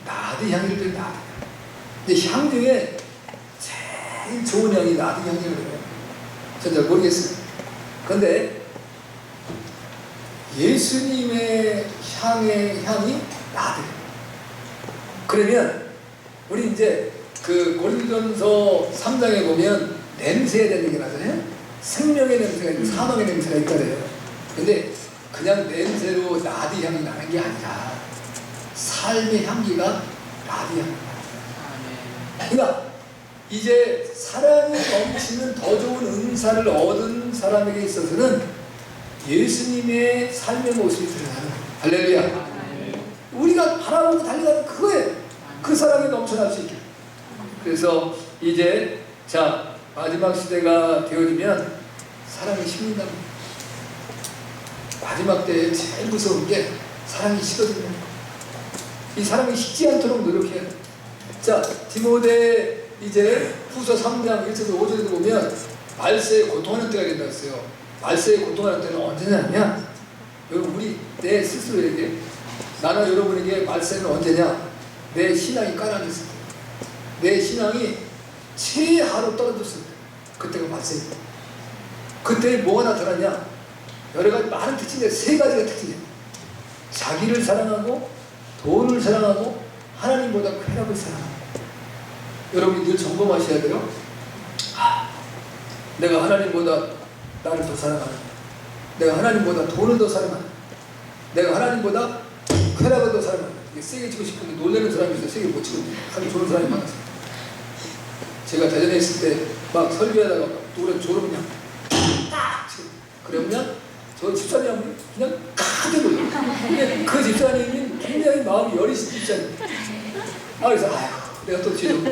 나드 향기를 내요. 나드. 근데 향 중에 제일 좋은 향이 나드 향기를 내요. 전 잘 모르겠어요. 그런데 예수님의 향이 나드예요. 그러면 우리 이제 고린도전서 3장에 보면 냄새에 대한 얘기가 나잖아요. 생명의 냄새가 있고 사망의 냄새가 있잖아요. 근데 그냥 냄새로 나드 향이 나는 게 아니라 삶의 향기가 나드 향이에요. 그러니까 이제 사랑이 넘치는 더 좋은 은사를 얻은 사람에게 있어서는 예수님의 삶의 모습이 드러나는 거예요. 할렐루야. 우리가 바라보고 달려가는 그거예요. 그 사랑이 넘쳐날 수 있게. 그래서 이제 자 마지막 시대가 되어지면 사랑이 식는다고. 마지막 때에 제일 무서운 게 사랑이 식어지는 거예요. 이 사랑이 식지 않도록 노력해야 돼요. 자 디모데 이제 후서 3장 1절에서 5절에도 보면 말세에 고통하는 때가 된다고 했어요. 말세에 고통하는 때는 언제냐면 여러분 우리 내 스스로에게 나나 여러분에게 말세는 언제냐? 내 신앙이 깔아졌을 때, 내 신앙이 최하로 떨어졌을 때, 그때가 말세입니다. 그때 뭐가 나타나냐? 여러 가지 많은 특징인데 3가지가 특징이에요. 자기를 사랑하고 돈을 사랑하고 하나님보다 쾌락을 사랑하고. 여러분이 늘 점검하셔야 돼요. 내가 하나님보다 나를 더 사랑하는, 내가 하나님보다 돈을 더 사랑하는, 내가 하나님보다 쾌락을 더 사랑하는. 이게 세게 치고 싶은데 놀라는 사람이 있어요. 세게 못 치고 하기 좋은 사람이 많았어요. 제가 대전에 있을 때 막 설교하다가 노래 졸음 그냥 딱 치고 그러면 저 집사님이 그냥 가득 올려. 근데 그 집사님이 굉장히 마음이 여리신 집사님. 그래서 내가 또 지금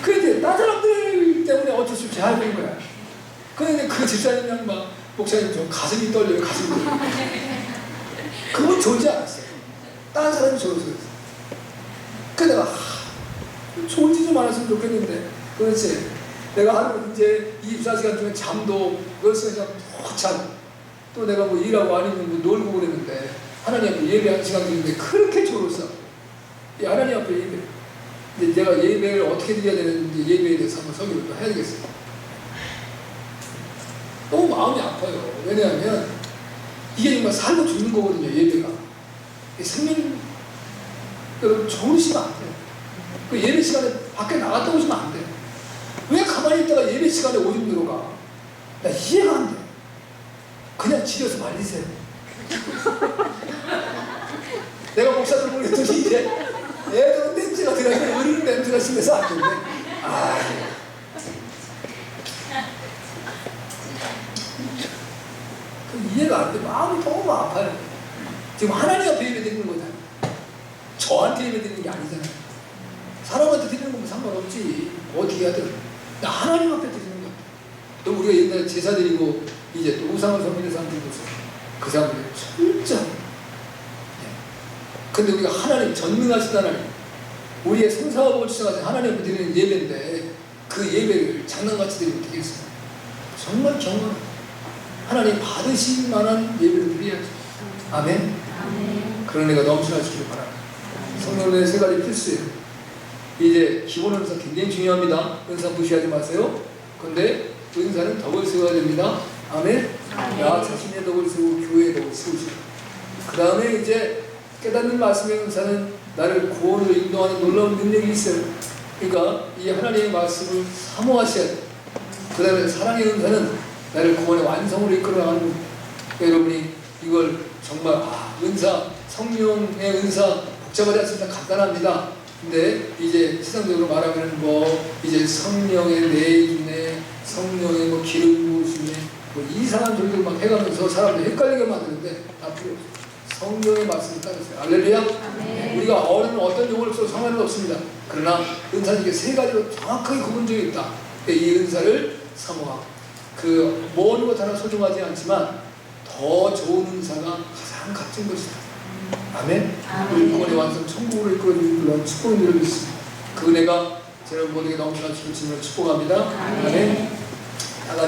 그런데 다른 사람들 때문에 어쩔 수 없이 하는 거야. 그런데 그 집사님이랑 막 목사님 좀 가슴이 떨려요. 가슴이 떨려요. 그건 좋지 않았어요. 다른 사람이 졸어서 그랬어요. 그래서 내가 많았으면 좋겠는데. 그렇지. 내가 하루 이제 24시간 중에 잠도 몇 시간 푹 자고 또 내가 뭐 일하고 아니면 뭐 놀고 그랬는데 하나님 앞에 예배하는 시간 드리는데 그렇게 졸었어. 이 하나님 앞에 예배. 근데 내가 예배를 어떻게 드려야 되는지 예배에 대해서 한번 설교를 또 해야 되겠어요. 너무 마음이 아파요. 왜냐하면 이게 정말 살고 죽는 거거든요. 예배가. 생명 여러분 좋으시면 안 돼요. 그 예배 시간에 밖에 나갔다 오시면 안 돼요. 왜 가만히 있다가 예배 시간에 오줌 들어가? 나 이해가 안 돼. 그냥 집에서 말리세요. 내가 목사들 보냈더니 이제 애들은 냄새가 들어가면 어른 냄새가 심해서 안 된대. 이해가 안 돼. 마음이 너무 아파요. 지금 하나님 앞에 예배 드리는 거잖아요. 저한테 예배 드리는 게 아니잖아요. 사람한테 드리는 거면 상관없지. 어떻게 하든. 나 하나님 앞에 드리는 거야. 또 우리가 옛날에 제사 드리고 이제 또 우상을 섬기는 사람들도 그 사람들이 철저히. 근데 우리가 하나님 전능하신 하나님, 우리의 생사화복을 주장하신 하나님 앞에 드리는 예배인데 그 예배를 장난같이 드리면 되겠어요? 정말 경건 하나님 받으실 만한 예배를 드려야죠. 아멘. 아멘. 그런 애가 넘쳐나시길 바랍니다. 성령의 세 가지 필수예요. 이제 기본 은사 굉장히 중요합니다. 은사 무시하지 마세요. 근데 은사는 덕을 세워야 됩니다. 아멘. 나 자신의 덕을 세우고 교회의 덕을 세우시고 그 다음에 이제 깨닫는 말씀의 은사는 나를 구원으로 인도하는 놀라운 능력이 있어요. 그러니까 이 하나님의 말씀을 사모하셔야 돼요. 그 다음에 사랑의 은사는 나를 구원의 완성으로 이끌어가는 겁니다. 여러분이 이걸 정말 은사, 성령의 은사 복잡하지 않습니다. 간단합니다. 근데 이제 세상적으로 말하면 뭐 이제 성령의 내인에 성령의 뭐 기름 부으심에 뭐 이상한 소리들 막 해가면서 사람들 헷갈리게 만드는데 다 필요 없어요. 성령의 말씀을 따르세요. 알렐루야. 우리가 어떤 용어를 써도 상관은 없습니다. 그러나 은사는 이게 세 가지로 정확하게 구분되어 있다. 이 은사를 사모하고 그 모든 것 하나 소중하지 않지만 더 좋은 은사가 가장 값진 것이다. 아멘. 우리 구원의 완성 천국으로 이끌어주는 그런 축복을 누리겠습니다. 그 은혜가 여러분 모두에게 넘쳐나시길 주님을 축복합니다. 아멘. 다 같이